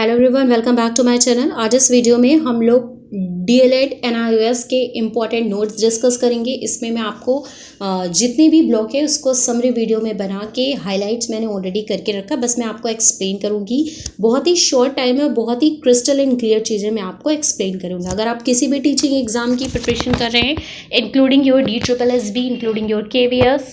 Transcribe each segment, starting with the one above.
Hello everyone, welcome back to my channel. आज इस video में हम लोग DLED NIOS के इम्पॉर्टेंट नोट्स डिस्कस करेंगे। इसमें मैं आपको जितने भी ब्लॉक है उसको समरी वीडियो में बना के हाइलाइट्स मैंने ऑलरेडी करके रखा, बस मैं आपको एक्सप्लेन करूँगी। बहुत ही शॉर्ट टाइम में बहुत ही क्रिस्टल एंड क्लियर चीज़ें मैं आपको एक्सप्लेन करूँगी। अगर आप किसी भी टीचिंग एग्जाम की प्रिपरेशन कर रहे हैं, including your DSSB, including your KVS,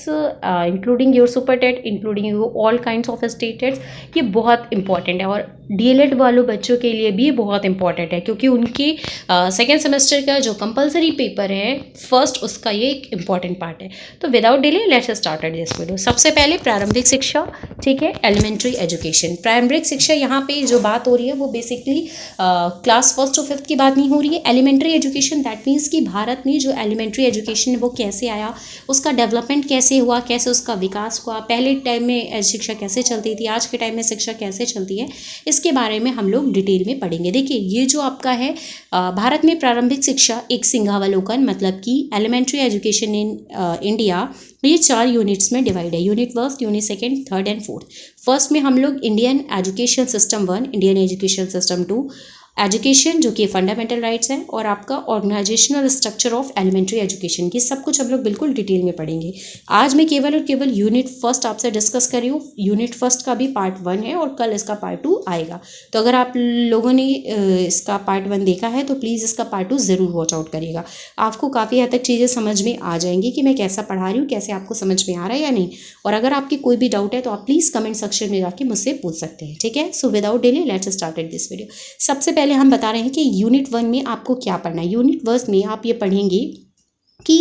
including your super TET, including your all kinds of state TETs, ये बहुत इंपॉर्टेंट है। और DLED वालों बच्चों के लिए भी बहुत इंपॉर्टेंट है, क्योंकि उनकी सेकेंड सेमेस्टर का जो कंपलसरी पेपर है फर्स्ट, उसका ये एक इम्पॉर्टेंट पार्ट है। तो without delay let's start this video. सबसे पहले प्रारंभिक शिक्षा, ठीक है, एलिमेंट्री एजुकेशन। प्रारंभिक शिक्षा यहाँ पे जो बात हो रही है वो बेसिकली क्लास 1 to 5 की बात नहीं हो रही है। एलिमेंट्री एजुकेशन दैट मीन्स कि भारत में जो एलिमेंट्री एजुकेशन है वो कैसे आया, उसका डेवलपमेंट कैसे हुआ, कैसे उसका विकास हुआ, पहले टाइम में शिक्षा कैसे चलती थी, आज के टाइम में शिक्षा कैसे चलती है, इसके बारे में हम लोग डिटेल में पढ़ेंगे। देखिए, ये जो आपका है भारत में प्रारंभिक शिक्षा एक सिंहावलोकन, मतलब कि एलिमेंट्री एजुकेशन इन इंडिया, ये 4 यूनिट्स में डिवाइड है। Unit first, unit second, third and fourth. First में हम लोग Indian education system 1, Indian education system 2, education जो कि फंडामेंटल राइट्स है, और आपका organisational structure of elementary education की सब कुछ हम लोग बिल्कुल डिटेल में पढ़ेंगे। आज मैं केवल और केवल यूनिट फर्स्ट आपसे डिस्कस कर रही हूँ। यूनिट फर्स्ट का भी पार्ट 1 है और कल इसका पार्ट 2 आएगा। तो अगर आप लोगों ने इसका पार्ट 1 देखा है तो प्लीज़ इसका पार्ट 2 ज़रूर वॉच आउट करिएगा। आपको काफ़ी हद तक चीज़ें समझ में आ जाएंगी कि मैं कैसा पढ़ा रही हूँ, कैसे आपको समझ में आ रहा है या नहीं। और अगर आपकी कोई भी डाउट है तो आप प्लीज़ कमेंट सेक्शन में जाके मुझसे पूछ सकते हैं, ठीक है। So without delay let's start this video. सबसे पहले हम बता रहे हैं कि यूनिट 1 में आपको क्या पढ़ना है। यूनिट 1 में आप ये पढ़ेंगे कि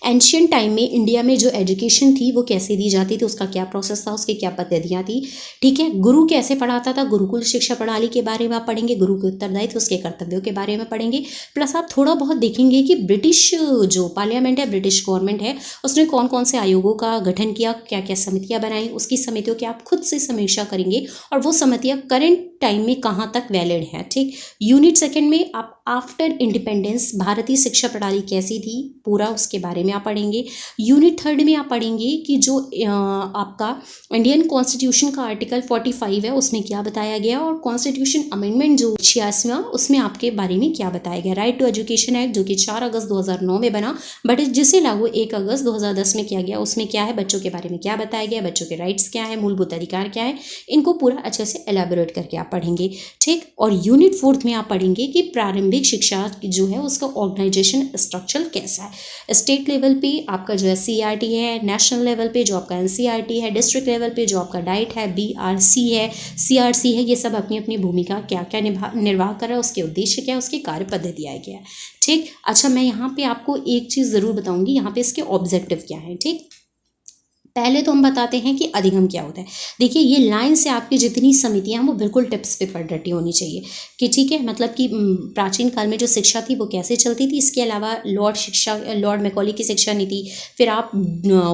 एंशियंट टाइम में इंडिया में जो एजुकेशन थी वो कैसे दी जाती थी, उसका क्या प्रोसेस था, उसकी क्या पद्धतियाँ थी, ठीक है। गुरु कैसे पढ़ाता था, गुरुकुल शिक्षा प्रणाली के बारे में आप पढ़ेंगे, गुरु के उत्तरदायित्व, उसके कर्तव्यों के बारे में पढ़ेंगे। प्लस आप थोड़ा बहुत देखेंगे कि ब्रिटिश जो पार्लियामेंट है, ब्रिटिश गवर्नमेंट है, उसने कौन कौन से आयोगों का गठन किया, क्या क्या समितियाँ बनाई, उसकी समितियों की आप खुद से समीक्षा करेंगे और वो समितियाँ करेंट टाइम में कहाँ तक वैलिड है, ठीक। यूनिट सेकंड में आप आफ्टर इंडिपेंडेंस भारतीय शिक्षा प्रणाली कैसी थी, पूरा उसके बारे में आप पढ़ेंगे। यूनिट थर्ड में आप पढ़ेंगे कि जो आपका इंडियन कॉन्स्टिट्यूशन का आर्टिकल 45 है उसमें क्या बताया गया, और कॉन्स्टिट्यूशन अमेंडमेंट जो 86वां, उसमें आपके बारे में क्या बताया गया। राइट टू एजुकेशन एक्ट जो कि 4 अगस्त 2009 में बना, बट जिसे लागू 1 अगस्त 2010 में किया गया, उसमें क्या है, बच्चों के बारे में क्या बताया गया, बच्चों के राइट्स क्या है, मूलभूत अधिकार क्या है, इनको पूरा अच्छे से एलैबोरेट करके आप पढ़ेंगे, ठीक। और यूनिट 4 में आप पढ़ेंगे कि प्रारंभिक शिक्षा जो है उसका ऑर्गेनाइजेशन स्ट्रक्चर कैसा है। स्टेट लेवल पे आपका जो है CRT है, नेशनल लेवल पे जो आपका NCRT है, डिस्ट्रिक्ट लेवल पे जो आपका डाइट है, BRC है, CRC है, ये सब अपनी अपनी भूमिका क्या क्या निर्वाह कर रहा है, उसके उद्देश्य क्या है, उसकी कार्य पद्धति आई क्या है, ठीक। अच्छा, मैं यहाँ पे आपको एक चीज़ ज़रूर बताऊँगी, यहाँ पे इसके ऑब्जेक्टिव क्या है, ठीक। पहले तो हम बताते हैं कि अधिगम क्या होता है। देखिए, ये लाइन से आपकी जितनी समितियां हैं वो बिल्कुल टिप्स पे पढ़ रटी होनी चाहिए कि ठीक है, मतलब कि प्राचीन काल में जो शिक्षा थी वो कैसे चलती थी। इसके अलावा लॉर्ड मैकॉले की शिक्षा नीति, फिर आप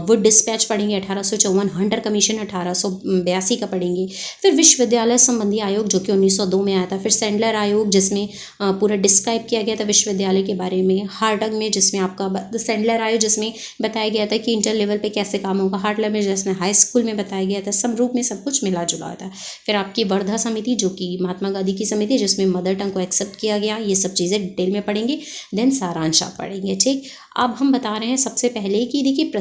वुड डिस्पैच पढ़ेंगे 1854, हंटर कमीशन 1882 का पढ़ेंगे, फिर विश्वविद्यालय संबंधी आयोग जो कि 1902 में आया था, फिर सैंडलर आयोग जिसमें पूरा डिस्क्राइब किया गया था विश्वविद्यालय के बारे में, हार्टग में जिसमें आपका सैंडलर आयोग जिसमें बताया गया था कि इंटर लेवल पे कैसे काम होगा, हार्टलर में जिसमें हाई स्कूल में बताया गया था, समरूप में सब कुछ मिला जुला था। फिर आपकी वर्धा समिति जो कि महात्मा गांधी की समिति, जिसमें मदर टंग को एक्सेप्ट किया गया, ये सब चीज़ें डिटेल में पढ़ेंगे। देन सारांश आप पढ़ेंगे, ठीक। अब हम बता रहे हैं सबसे पहले कि देखिए,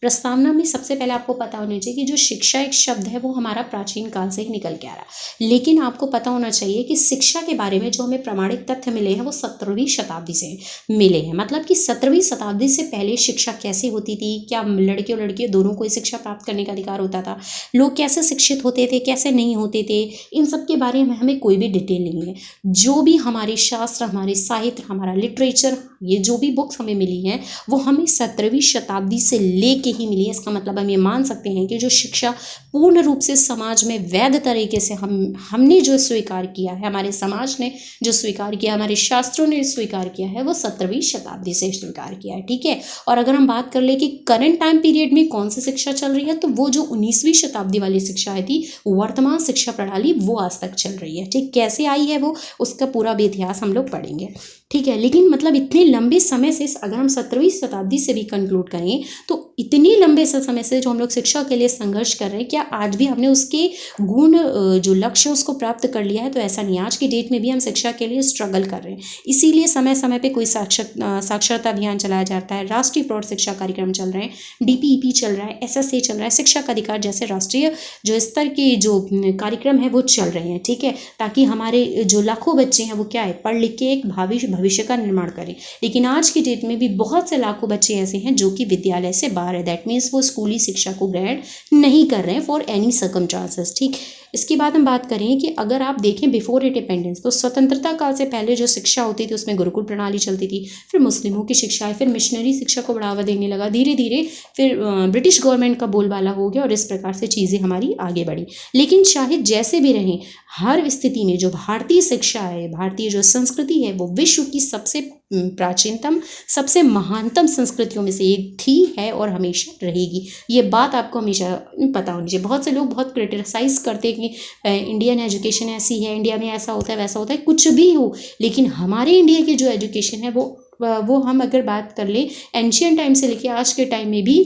प्रस्तावना में सबसे पहले आपको पता होना चाहिए कि जो शिक्षा एक शब्द है वो हमारा प्राचीन काल से ही निकल के आ रहा है, लेकिन आपको पता होना चाहिए कि शिक्षा के बारे में जो हमें प्रमाणिक तथ्य मिले हैं वो 17वीं शताब्दी से मिले हैं। मतलब कि 17वीं शताब्दी से पहले शिक्षा कैसे होती थी, क्या लड़के और लड़कियों दोनों को शिक्षा प्राप्त करने का अधिकार होता था, लोग कैसे शिक्षित होते थे, कैसे नहीं होते थे, इन सब के बारे में हमें कोई भी डिटेल नहीं है। जो भी हमारे शास्त्र, हमारे साहित्य, हमारा लिटरेचर, ये जो भी बुक्स हमें मिली हैं वो हमें 17वीं शताब्दी से लेके ही मिली है। इसका मतलब हम ये मान सकते हैं कि जो शिक्षा पूर्ण रूप से समाज में वैध तरीके से हमने जो स्वीकार किया है, हमारे समाज ने जो स्वीकार किया, हमारे शास्त्रों ने स्वीकार किया है, वो 17वीं शताब्दी से स्वीकार किया है, ठीक है। और अगर हम बात कर ले कि करंट टाइम पीरियड में कौन सी शिक्षा चल रही है, तो वो जो 19वीं शताब्दी वाली शिक्षा थी, वर्तमान शिक्षा प्रणाली, वो आज तक चल रही है, ठीक। कैसे आई है वो, उसका पूरा भी इतिहास हम लोग पढ़ेंगे, ठीक है। लेकिन मतलब इतने लंबे समय से, अगर हम 17वीं शताब्दी से भी कंक्लूड करें तो इतनी लंबे समय से जो हम लोग शिक्षा के लिए संघर्ष कर रहे हैं, क्या आज भी हमने उसके गुण जो लक्ष्य उसको प्राप्त कर लिया है? तो ऐसा नहीं, आज की डेट में भी हम शिक्षा के लिए स्ट्रगल कर रहे हैं। इसीलिए समय समय पे कोई साक्षरता अभियान चलाया जाता है, राष्ट्रीय प्रौढ़ शिक्षा कार्यक्रम चल रहे हैं, DPEP चल रहा है, SSA चल रहा है, शिक्षा का अधिकार जैसे राष्ट्रीय जो स्तर के जो कार्यक्रम है वो चल रहे हैं, ठीक है, ताकि हमारे जो लाखों बच्चे हैं वो क्या है, पढ़ लिख के एक भविष्य का निर्माण करें। लेकिन आज की डेट में भी बहुत से लाखों बच्चे ऐसे हैं जो कि विद्यालय से बाहर है, दैट मीन्स वो स्कूली शिक्षा को ग्रहण नहीं कर रहे हैं फॉर एनी सर्कमस्टांसेस, ठीक। इसके बाद हम बात करें कि अगर आप देखें बिफोर इंडिपेंडेंस, तो स्वतंत्रता काल से पहले जो शिक्षा होती थी उसमें गुरुकुल प्रणाली चलती थी, फिर मुस्लिमों की शिक्षा है, फिर मिशनरी शिक्षा को बढ़ावा देने लगा, धीरे धीरे फिर ब्रिटिश गवर्नमेंट का बोलबाला हो गया और इस प्रकार से चीज़ें हमारी आगे बढ़ी। लेकिन चाहे जैसे भी रहें, हर स्थिति में जो भारतीय शिक्षा है, भारतीय जो संस्कृति है, वो विश्व की सबसे प्राचीनतम, सबसे महानतम संस्कृतियों में से एक थी, है और हमेशा रहेगी। ये बात आपको हमेशा पता होनी चाहिए। बहुत से लोग बहुत क्रिटिसाइज़ करते हैं कि इंडियन एजुकेशन ऐसी है, इंडिया में ऐसा होता है, वैसा होता है, कुछ भी हो, लेकिन हमारे इंडिया की जो एजुकेशन है वो हम अगर बात कर लें एंशियंट टाइम से लेकर आज के टाइम में भी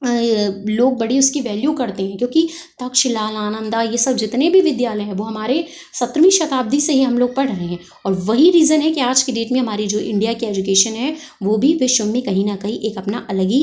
लोग बड़ी उसकी वैल्यू करते हैं, क्योंकि तक्षशिला, नालंदा, ये सब जितने भी विद्यालय हैं वो हमारे 17वीं शताब्दी से ही हम लोग पढ़ रहे हैं। और वही रीज़न है कि आज की डेट में हमारी जो इंडिया की एजुकेशन है वो भी विश्व में कहीं ना कहीं एक अपना अलग ही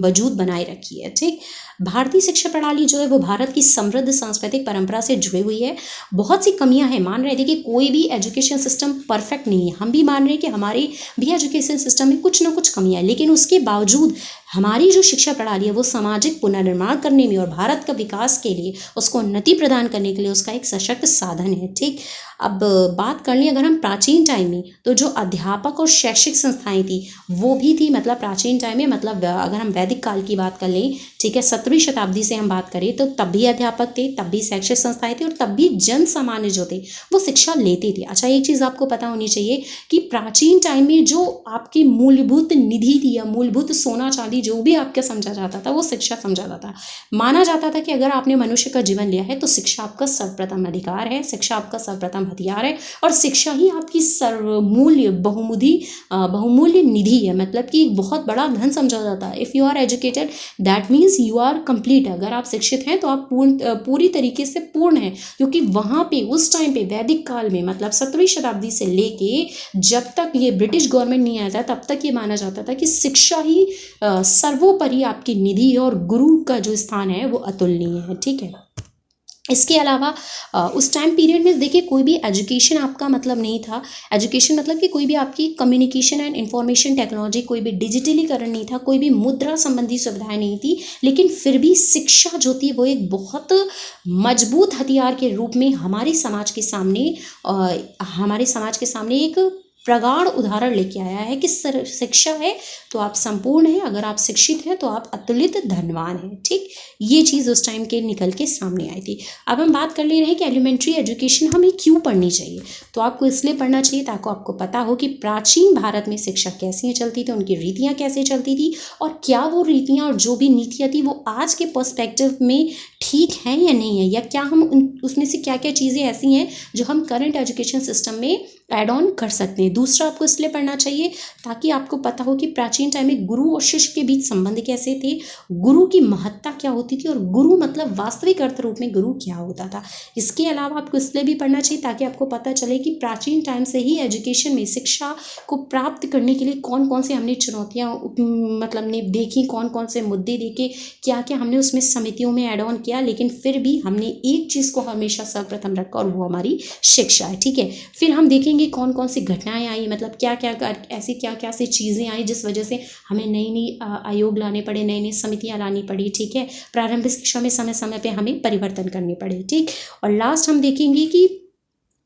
वजूद बनाए रखी है, ठीक। भारतीय शिक्षा प्रणाली जो है वो भारत की समृद्ध सांस्कृतिक परंपरा से जुड़ी हुई है। बहुत सी कमियां हैं, मान रहे थे कि कोई भी एजुकेशन सिस्टम परफेक्ट नहीं है, हम भी मान रहे हैं कि हमारी भी एजुकेशन सिस्टम में कुछ ना कुछ कमियां हैं, लेकिन उसके बावजूद हमारी जो शिक्षा प्रणाली है वो सामाजिक पुनर्निर्माण करने में और भारत का विकास के लिए, उसको उन्नति प्रदान करने के लिए उसका एक सशक्त साधन है, ठीक। अब बात कर लें अगर हम प्राचीन टाइम में, तो जो अध्यापक और शैक्षिक संस्थाएं थी वो भी थी, मतलब प्राचीन टाइम में, मतलब अगर हम वैदिक काल की बात कर लें, ठीक है, 17वीं शताब्दी से हम बात करें, तो तब भी अध्यापक थे, तब भी शैक्षिक संस्थाएं थी और तब भी जन सामान्य जो थे वो शिक्षा लेते थे। अच्छा, एक चीज़ आपको पता होनी चाहिए कि प्राचीन टाइम में जो आपकी मूलभूत निधि थी या मूलभूत सोना चांदी जो भी आपका समझा जाता था वो शिक्षा समझा जाता। माना जाता था कि अगर आपने मनुष्य का जीवन लिया है तो शिक्षा आपका सर्वप्रथम अधिकार है, शिक्षा आपका सर्वप्रथम हथियार है और शिक्षा ही आपकी सर्वमूल्य बहुमूल्य निधि है, मतलब कि एक बहुत बड़ा धन समझा जाता है। If you are educated that means you are complete. अगर आप शिक्षित हैं तो आप पूरी तरीके से पूर्ण हैं, क्योंकि वहाँ पे उस टाइम पे वैदिक काल में, मतलब 17वीं शताब्दी से लेके जब तक ये ब्रिटिश गवर्नमेंट नहीं आया था तब तक ये माना जाता था कि शिक्षा ही सर्वोपरि आपकी निधि है और गुरु का जो स्थान है वो अतुलनीय है, ठीक है। इसके अलावा उस टाइम पीरियड में देखिए कोई भी एजुकेशन आपका मतलब नहीं था। एजुकेशन मतलब कि कोई भी आपकी कम्युनिकेशन एंड इंफॉर्मेशन टेक्नोलॉजी, कोई भी डिजिटलीकरण नहीं था, कोई भी मुद्रा संबंधी सुविधाएं नहीं थी, लेकिन फिर भी शिक्षा जो थी वो एक बहुत मजबूत हथियार के रूप में हमारे समाज के सामने एक प्रगाढ़ उदाहरण लेके आया है कि शिक्षा है तो आप संपूर्ण हैं, अगर आप शिक्षित हैं तो आप अतुलित धनवान हैं, ठीक। ये चीज़ उस टाइम के निकल के सामने आई थी। अब हम बात कर ले रहे हैं कि एलिमेंट्री एजुकेशन हमें क्यों पढ़नी चाहिए। तो आपको इसलिए पढ़ना चाहिए ताकि आपको पता हो कि प्राचीन भारत में शिक्षा कैसी चलती थी, उनकी रीतियाँ कैसे चलती थी और क्या वो रीतियाँ और जो भी नीतियाँ थी वो आज के पर्सपेक्टिव में ठीक हैं या नहीं है, या क्या हम उसमें से क्या क्या चीज़ें ऐसी हैं जो हम करंट एजुकेशन सिस्टम में ऐड ऑन कर सकते हैं। दूसरा, आपको इसलिए पढ़ना चाहिए ताकि आपको पता हो कि प्राचीन टाइम में गुरु और शिष्य के बीच संबंध कैसे थे, गुरु की महत्ता क्या होती थी और गुरु मतलब वास्तविक अर्थ रूप में गुरु क्या होता था। इसके अलावा आपको इसलिए भी पढ़ना चाहिए ताकि आपको पता चले कि प्राचीन टाइम से ही एजुकेशन में शिक्षा को प्राप्त करने के लिए कौन कौन से हमने चुनौतियाँ मतलब ने देखी, कौन कौन से मुद्दे देखे, क्या क्या हमने उसमें समितियों में ऐड ऑन किया, लेकिन फिर भी हमने एक चीज़ को हमेशा सर्वप्रथम रखा और वो हमारी शिक्षा है, ठीक है। फिर हम देखेंगे कौन कौन सी घटनाएं आई, मतलब क्या क्या ऐसी क्या क्या सी चीज़ें आई जिस वजह से हमें नई नई आयोग लाने पड़े, नई नई समितियां लानी पड़ी, ठीक है। प्रारंभिक शिक्षा में समय समय पे हमें परिवर्तन करने पड़े, ठीक। और लास्ट हम देखेंगे कि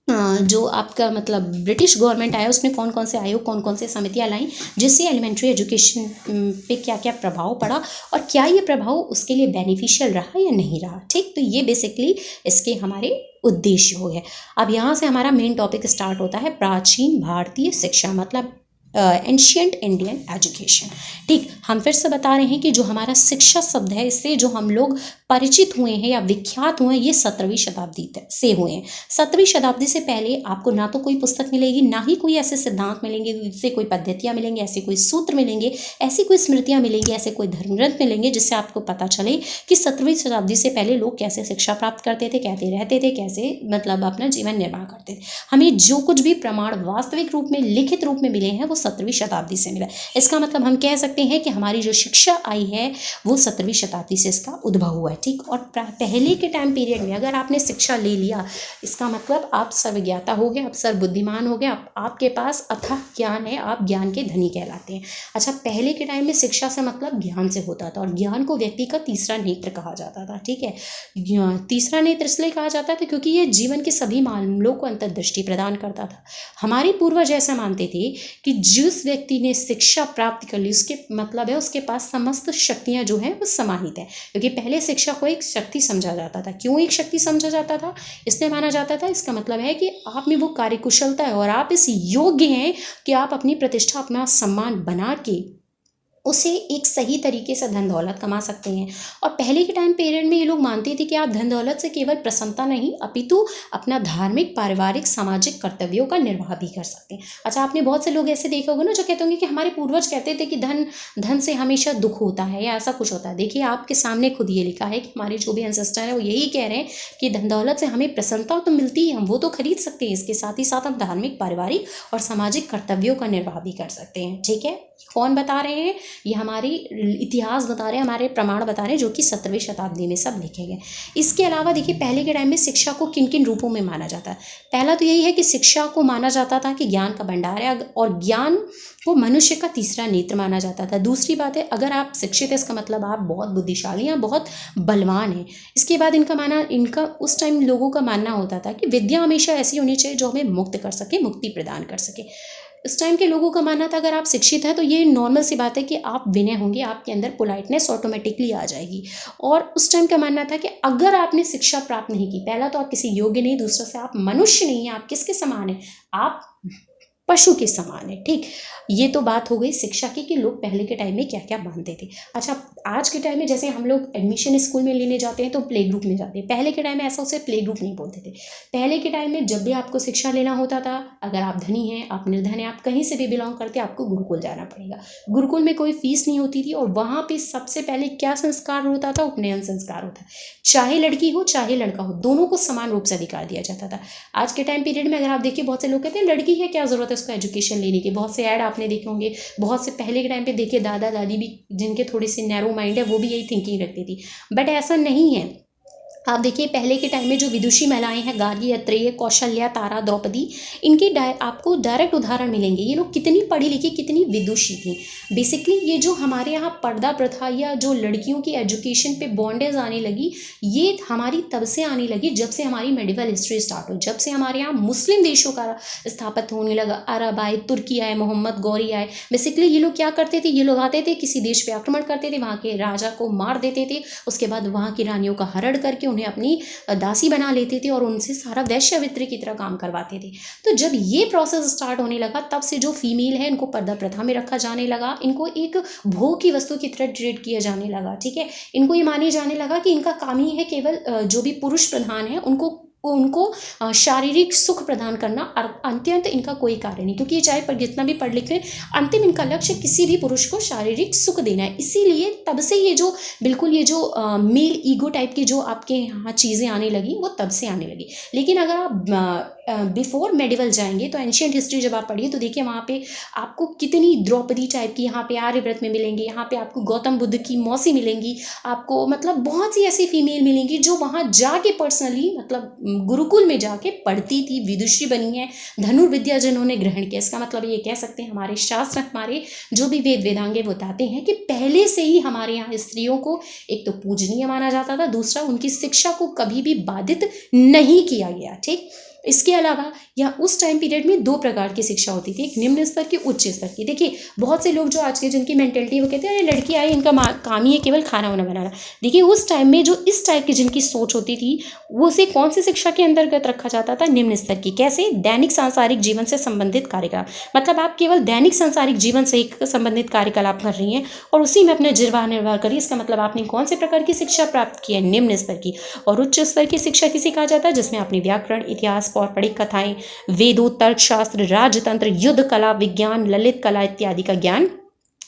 जो आपका मतलब ब्रिटिश गवर्नमेंट आया उसने कौन कौन से आयोग, कौन कौन से समितियां लाई जिससे एलिमेंट्री एजुकेशन पे क्या क्या प्रभाव पड़ा और क्या ये प्रभाव उसके लिए बेनिफिशियल रहा या नहीं रहा, ठीक। तो ये बेसिकली इसके हमारे उद्देश्य हो गए। अब यहाँ से हमारा मेन टॉपिक स्टार्ट होता है प्राचीन भारतीय शिक्षा, मतलब एंशियंट इंडियन एजुकेशन। ठीक, हम फिर से बता रहे हैं कि जो हमारा शिक्षा शब्द है, इससे जो हम लोग परिचित हुए हैं या विख्यात हुए हैं, ये 17वीं शताब्दी से हुए हैं। 17वीं शताब्दी से पहले आपको ना तो कोई पुस्तक मिलेगी, ना ही कोई ऐसे सिद्धांत मिलेंगे, इससे कोई पद्धतियाँ मिलेंगी, ऐसे कोई सूत्र मिलेंगे, ऐसी कोई स्मृतियाँ मिलेंगी, ऐसे कोई धर्म ग्रंथ मिलेंगे जिससे आपको पता चले कि 17वीं शताब्दी से पहले लोग कैसे शिक्षा प्राप्त करते थे, कैसे रहते थे, कैसे मतलब अपना जीवन निर्वाह करते थे। हमें जो कुछ भी प्रमाण वास्तविक रूप में, लिखित रूप में मिले हैं, वो 17वीं शताब्दी से मिला। इसका मतलब हम कह सकते हैं कि हमारी जो शिक्षा आई है वो 17वीं शताब्दी से इसका उद्भव हुआ है। ठीक, और पहले के टाइम पीरियड में अगर आपने शिक्षा ले लिया, इसका मतलब आप सर्वज्ञाता हो गए, आप सर्वबुद्धिमान हो गए, आपके पास अथाह ज्ञान है, आप ज्ञान के धनी कहलाते हैं। अच्छा, पहले के टाइम में शिक्षा से मतलब ज्ञान से होता था, और ज्ञान को व्यक्ति का तीसरा नेत्र कहा जाता था। ठीक है, तीसरा नेत्र इसलिए कहा जाता था क्योंकि ये जीवन के सभी मामलों को अंतर्दृष्टि प्रदान करता था। हमारे पूर्वज ऐसा मानते थे कि जिस व्यक्ति ने शिक्षा प्राप्त कर ली, उसके मतलब है उसके पास समस्त शक्तियां जो हैं वो समाहित है। क्योंकि पहले शिक्षा को एक शक्ति समझा जाता था। क्यों एक शक्ति समझा जाता था? इसलिए माना जाता था, इसका मतलब है कि आप में वो कार्यकुशलता है और आप इस योग्य हैं कि आप अपनी प्रतिष्ठा, अपना सम्मान बना के उसे एक सही तरीके से धन दौलत कमा सकते हैं। और पहले के टाइम पीरियड में ये लोग मानते थे कि आप धन दौलत से केवल प्रसन्नता नहीं, अपितु अपना धार्मिक, पारिवारिक, सामाजिक कर्तव्यों का निर्वाह भी कर सकते हैं। अच्छा, आपने बहुत से लोग ऐसे देखे होंगे ना जो कहते होंगे कि हमारे पूर्वज कहते थे कि धन से हमेशा दुख होता है या ऐसा कुछ होता है। देखिए, आपके सामने खुद ये लिखा है कि हमारे जो भी एंसेस्टर है वो यही कह रहे हैं कि धन दौलत से हमें प्रसन्नता तो मिलती है, हम वो तो खरीद सकते हैं, इसके साथ ही साथ हम धार्मिक, पारिवारिक और सामाजिक कर्तव्यों का निर्वाह भी कर सकते हैं। ठीक है, कौन बता रहे हैं? ये हमारी इतिहास बता रहे हैं, हमारे प्रमाण बता रहे हैं, जो कि 17वीं शताब्दी में सब लिखे गए। इसके अलावा देखिए, पहले के टाइम में शिक्षा को किन किन रूपों में माना जाता है। पहला तो यही है कि शिक्षा को माना जाता था कि ज्ञान का भंडार है, और ज्ञान को मनुष्य का तीसरा नेत्र माना जाता था। दूसरी बात है, अगर आप शिक्षित है, इसका मतलब आप बहुत बुद्धिशाली हैं, बहुत बलवान हैं। इसके बाद इनका उस टाइम लोगों का मानना होता था कि विद्या हमेशा ऐसी होनी चाहिए जो हमें मुक्त कर सके, मुक्ति प्रदान कर सके। इस टाइम के लोगों का मानना था अगर आप शिक्षित हैं तो ये नॉर्मल सी बात है कि आप विनय होंगे, आपके अंदर पोलाइटनेस ऑटोमेटिकली आ जाएगी। और उस टाइम का मानना था कि अगर आपने शिक्षा प्राप्त नहीं की, पहला तो आप किसी योग्य नहीं, दूसरा से आप मनुष्य नहीं हैं, आप किसके समान हैं? आप पशु के समान है। ठीक, ये तो बात हो गई शिक्षा की कि लोग पहले के टाइम में क्या क्या मानते थे। अच्छा, आज के टाइम में जैसे हम लोग एडमिशन स्कूल में लेने जाते हैं तो प्ले ग्रुप में जाते हैं। पहले के टाइम में ऐसा उसे प्ले ग्रुप नहीं बोलते थे। पहले के टाइम में जब भी आपको शिक्षा लेना होता था, अगर आप धनी हैं, आप निर्धन हैं, आप कहीं से भी बिलोंग करते हैं, आपको गुरुकुल जाना पड़ेगा। गुरुकुल में कोई फीस नहीं होती थी, और वहाँ पे सबसे पहले क्या संस्कार होता था? उपनयन संस्कार होता। चाहे लड़की हो चाहे लड़का हो, दोनों को समान रूप से अधिकार दिया जाता था। आज के टाइम पीरियड में अगर आप देखिए, बहुत से लोग कहते हैं लड़की है, क्या जरूरत है उसको एजुकेशन लेने की। बहुत से ऐड आपने देखे होंगे, बहुत से पहले के टाइम पे देखिए दादा दादी भी, जिनके थोड़ी सी नैरो माइंड है, वो भी यही थिंकिंग रखती थी। बट ऐसा नहीं है। आप देखिए, पहले के टाइम में जो विदुषी महिलाएं हैं, गार्गी, अत्रेय, कौशल्या, तारा, द्रौपदी, इनके आपको डायरेक्ट उदाहरण मिलेंगे। ये लोग कितनी पढ़ी लिखी, कितनी विदुषी थी। बेसिकली ये जो हमारे यहाँ पर्दा प्रथा या जो लड़कियों की एजुकेशन पे बॉन्डेज आने लगी, ये हमारी तब से आने लगी जब से हमारी मेडिवल हिस्ट्री स्टार्ट हुई, जब से हमारे यहाँ मुस्लिम देशों का स्थापित होने लगा। अरब आए, तुर्की आए, मोहम्मद गौरी आए। बेसिकली ये लोग क्या करते थे? ये लोग आते थे, किसी देश पे आक्रमण करते थे, वहाँ के राजा को मार देते थे, उसके बाद वहाँ की रानियों का हरण करके उन्हें अपनी दासी बना लेते थे और उनसे सारा वैश्यावृत्ति की तरह काम करवाते थे। तो जब ये प्रोसेस स्टार्ट होने लगा, तब से जो फीमेल है, इनको पर्दा प्रथा में रखा जाने लगा, इनको एक भोग की वस्तु की तरह ट्रीट किया जाने लगा। ठीक है, इनको ये माने जाने लगा कि इनका काम ही है केवल जो भी पुरुष प्रधान है उनको शारीरिक सुख प्रदान करना, अत्यंत इनका कोई कार्य नहीं। क्योंकि ये चाहे पर जितना भी पढ़ लिख लें, अंतिम इनका लक्ष्य किसी भी पुरुष को शारीरिक सुख देना है। इसीलिए तब से ये जो बिल्कुल ये जो मेल ईगो टाइप की जो आपके यहाँ चीज़ें आने लगी, वो तब से आने लगी। लेकिन अगर आप बिफोर मेडिवल जाएंगे तो एंशियंट हिस्ट्री जब आप पढ़िए तो देखिए वहाँ पे आपको कितनी द्रौपदी टाइप की यहाँ पे आर्यव्रत में मिलेंगी, यहाँ पे आपको गौतम बुद्ध की मौसी मिलेंगी, आपको मतलब बहुत सी ऐसी फीमेल मिलेंगी जो वहाँ जाके पर्सनली मतलब गुरुकुल में जाके पढ़ती थी, विदुषी बनी है, धनुर्विद्या जिन्होंने ग्रहण किया। इसका मतलब ये कह सकते हैं हमारे शास्त्र, हमारे जो भी वेद वेदांगे बताते हैं कि पहले से ही हमारे यहाँ स्त्रियों को एक तो पूजनीय माना जाता था, दूसरा उनकी शिक्षा को कभी भी बाधित नहीं किया गया। ठीक, इसके अलावा या उस टाइम पीरियड में दो प्रकार की शिक्षा होती थी, एक निम्न स्तर की, उच्च स्तर की। देखिए बहुत से लोग जो आज के जिनकी मेंटेलिटी वो कहते हैं अरे लड़की आई इनका काम ही है केवल खाना वाना बनाना। देखिए उस टाइम में जो इस टाइप की जिनकी सोच होती थी वो उसे कौन सी शिक्षा के अंतर्गत रखा जाता था, निम्न स्तर की। कैसे? दैनिक सांसारिक जीवन से संबंधित कार्यकलाप, मतलब आप केवल दैनिक सांसारिक जीवन से संबंधित कार्यकलाप कर रही हैं और उसी में अपना निर्वाह करिए, इसका मतलब आपने कौन से प्रकार की शिक्षा प्राप्त की है, निम्न स्तर की। और उच्च स्तर की शिक्षा किसे कहा जाता है, जिसमें आपने व्याकरण, इतिहास, पौराणिक कथाएं, वेदों, तर्कशास्त्र, राजतंत्र, युद्ध कला, विज्ञान, ललित कला इत्यादि का ज्ञान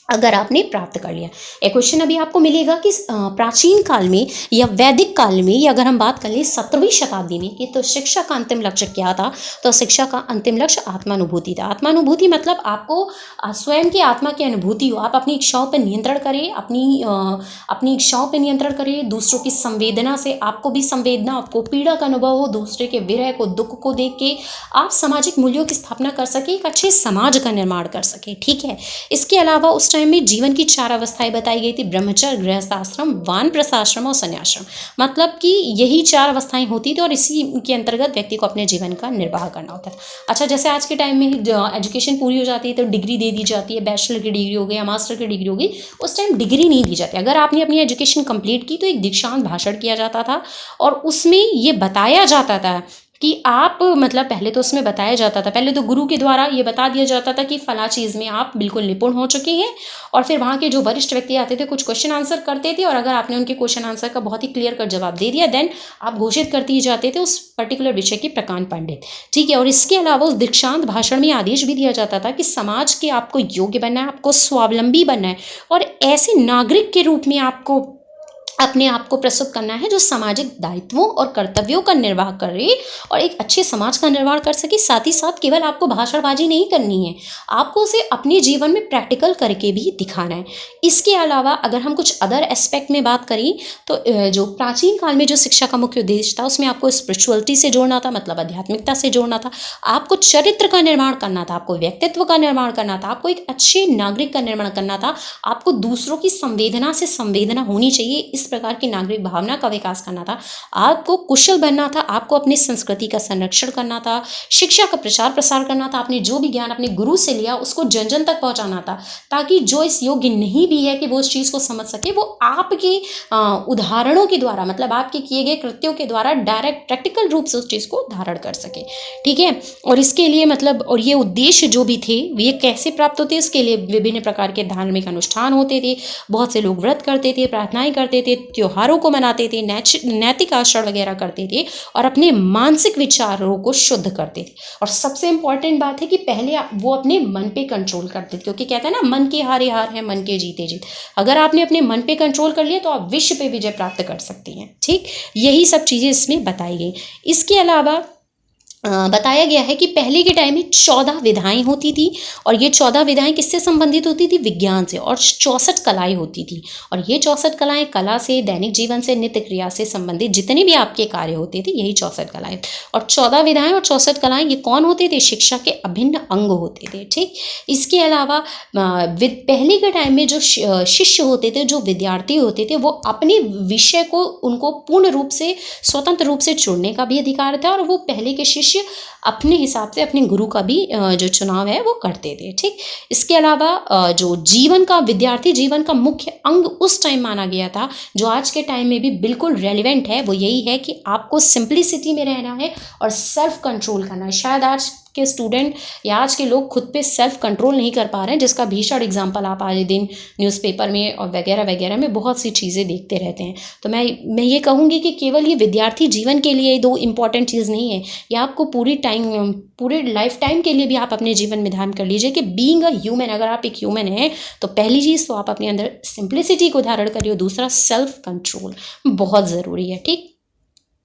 अगर आपने प्राप्त कर लिया। एक क्वेश्चन अभी आपको मिलेगा कि प्राचीन काल में या वैदिक काल में, या अगर हम बात कर लें 17वीं शताब्दी में, कि तो शिक्षा का अंतिम लक्ष्य क्या था, तो शिक्षा का अंतिम लक्ष्य आत्मानुभूति था। आत्मानुभूति मतलब आपको स्वयं की आत्मा की अनुभूति हो, आप अपनी इच्छाओं पर नियंत्रण करें, अपनी इच्छाओं पर नियंत्रण करें, दूसरों की संवेदना से आपको भी संवेदना, आपको पीड़ा का अनुभव हो, दूसरे के विरह को, दुख को देख के आप सामाजिक मूल्यों की स्थापना कर सके, एक अच्छे समाज का निर्माण कर सके। ठीक है। इसके अलावा उस टाइम में जीवन की 4 अवस्थाएं बताई गई थी, ब्रह्मचर्य, गृहस्थाश्रम, वानप्रस्थाश्रम और संन्याश्रम। मतलब कि यही 4 अवस्थाएं होती थी और इसी के अंतर्गत व्यक्ति को अपने जीवन का निर्वाह करना होता है। अच्छा, जैसे आज के टाइम में एजुकेशन पूरी हो जाती है तो डिग्री दे दी जाती है, बैचलर की डिग्री हो गई या मास्टर की डिग्री हो गई। उस टाइम डिग्री नहीं दी जाती। अगर आपने अपनी एजुकेशन कंप्लीट की तो एक दीक्षांत भाषण किया जाता था और उसमें ये बताया जाता था कि आप, मतलब पहले तो उसमें बताया जाता था, पहले तो गुरु के द्वारा ये बता दिया जाता था कि फला चीज़ में आप बिल्कुल निपुण हो चुके हैं, और फिर वहाँ के जो वरिष्ठ व्यक्ति आते थे कुछ क्वेश्चन आंसर करते थे और अगर आपने उनके क्वेश्चन आंसर का बहुत ही क्लियर कट जवाब दे दिया देन आप घोषित करते ही जाते थे उस पर्टिकुलर विषय के प्रकांड पंडित। ठीक है। और इसके अलावा उस दीक्षांत भाषण में आदेश भी दिया जाता था कि समाज के आपको योग्य बनना है, आपको स्वावलंबी बनना है और ऐसे नागरिक के रूप में आपको अपने आप को प्रस्तुत करना है जो सामाजिक दायित्वों और कर्तव्यों का निर्वाह करे और एक अच्छे समाज का निर्माण कर सके। साथ ही साथ केवल आपको भाषणबाजी नहीं करनी है, आपको उसे अपने जीवन में प्रैक्टिकल करके भी दिखाना है। इसके अलावा अगर हम कुछ अदर एस्पेक्ट में बात करें तो जो प्राचीन काल में जो शिक्षा का मुख्य उद्देश्य था उसमें आपको स्पिरिचुअलिटी से जोड़ना था, मतलब आध्यात्मिकता से जोड़ना था, आपको चरित्र का निर्माण करना था, आपको व्यक्तित्व का निर्माण करना था, आपको एक अच्छे नागरिक का निर्माण करना था, आपको दूसरों की संवेदना से संवेदना होनी चाहिए, इस प्रकार की नागरिक भावना का विकास करना था, आपको कुशल बनना था, आपको अपनी संस्कृति का संरक्षण करना था, शिक्षा का प्रचार प्रसार करना था, आपने जो भी ज्ञान अपने गुरु से लिया उसको जन जन तक पहुंचाना था ताकि जो इस योग्य नहीं भी है कि वो उस चीज़ को समझ सके, वो आपके उदाहरणों के द्वारा, मतलब आपके किए गए कृत्यों के द्वारा डायरेक्ट प्रैक्टिकल रूप से उस चीज़ को धारण कर सके। ठीक है। और इसके लिए मतलब और ये उद्देश्य जो भी थे ये कैसे प्राप्त होते, इसके लिए विभिन्न प्रकार के धार्मिक अनुष्ठान होते थे, बहुत से लोग व्रत करते थे, प्रार्थनाएं करते थे, त्योहारों को मनाते थे, नैतिक आचरण वगैरह करते थे और अपने मानसिक विचारों को शुद्ध करते थे। और सबसे इंपॉर्टेंट बात है कि पहले वो अपने मन पे कंट्रोल करते थे, क्योंकि कहते हैं ना मन के हारे हार है, मन के जीते जीत। अगर आपने अपने मन पे कंट्रोल कर लिया तो आप विश्व पे विजय प्राप्त कर सकती हैं। ठीक, यही सब चीज़ें इसमें बताई गई। इसके अलावा बताया गया है कि पहले के टाइम में 14 विधाएं होती थी और ये 14 विधाएं किससे संबंधित होती थी, विज्ञान से, और 64 कलाएं होती थी। और ये 64 कलाएं कला से, दैनिक जीवन से, नित्य क्रिया से संबंधित जितने भी आपके कार्य होते थे यही 64 कलाएं। और 14 विधाएं और 64 कलाएं ये कौन होते थे, शिक्षा के अभिन्न अंग होते थे। ठीक, इसके अलावा पहले के टाइम में जो शिष्य होते थे, जो विद्यार्थी होते थे, वो अपने विषय को उनको पूर्ण रूप से स्वतंत्र रूप से चुनने का भी अधिकार था और वो पहले के शिष्य अपने हिसाब से अपने गुरु का भी जो चुनाव है वो करते थे। ठीक, इसके अलावा जो जीवन का, विद्यार्थी जीवन का मुख्य अंग उस टाइम माना गया था, जो आज के टाइम में भी बिल्कुल रेलिवेंट है, वो यही है कि आपको सिंप्लिसिटी में रहना है और सेल्फ कंट्रोल करना है। शायद आज के स्टूडेंट या आज के लोग खुद पे सेल्फ कंट्रोल नहीं कर पा रहे हैं, जिसका भीषण एग्जाम्पल आप आज दिन न्यूज़पेपर में और वगैरह वगैरह में बहुत सी चीज़ें देखते रहते हैं। तो मैं ये कहूँगी कि केवल ये विद्यार्थी जीवन के लिए दो इम्पॉर्टेंट चीज़ नहीं है, ये आपको पूरे लाइफ टाइम के लिए भी आप अपने जीवन में ध्यान कर लीजिए कि बीइंग अ ह्यूमन, अगर आप एक ह्यूमन हैं तो पहली चीज़ तो आप अपने अंदर सिंप्लिसिटी को धारण करिए, दूसरा सेल्फ कंट्रोल बहुत ज़रूरी है। ठीक,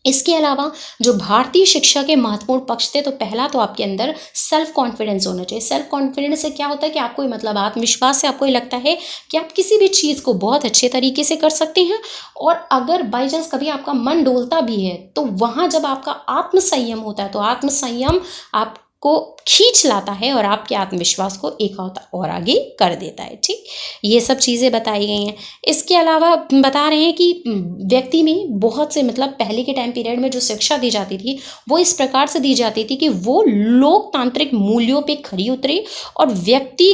इसके अलावा जो भारतीय शिक्षा के महत्वपूर्ण पक्ष थे, तो पहला तो आपके अंदर सेल्फ कॉन्फिडेंस होना चाहिए। सेल्फ कॉन्फिडेंस से क्या होता है कि आपको मतलब आत्मविश्वास से आपको ये लगता है कि आप किसी भी चीज़ को बहुत अच्छे तरीके से कर सकते हैं, और अगर बाई चांस कभी आपका मन डोलता भी है तो वहाँ जब आपका आत्मसंयम होता है तो आत्मसंयम आप को खींच लाता है और आपके आत्मविश्वास को एक और आगे कर देता है। ठीक, ये सब चीज़ें बताई गई हैं। इसके अलावा बता रहे हैं कि व्यक्ति में बहुत से मतलब पहले के टाइम पीरियड में जो शिक्षा दी जाती थी वो इस प्रकार से दी जाती थी कि वो लोकतांत्रिक मूल्यों पे खरी उतरे और व्यक्ति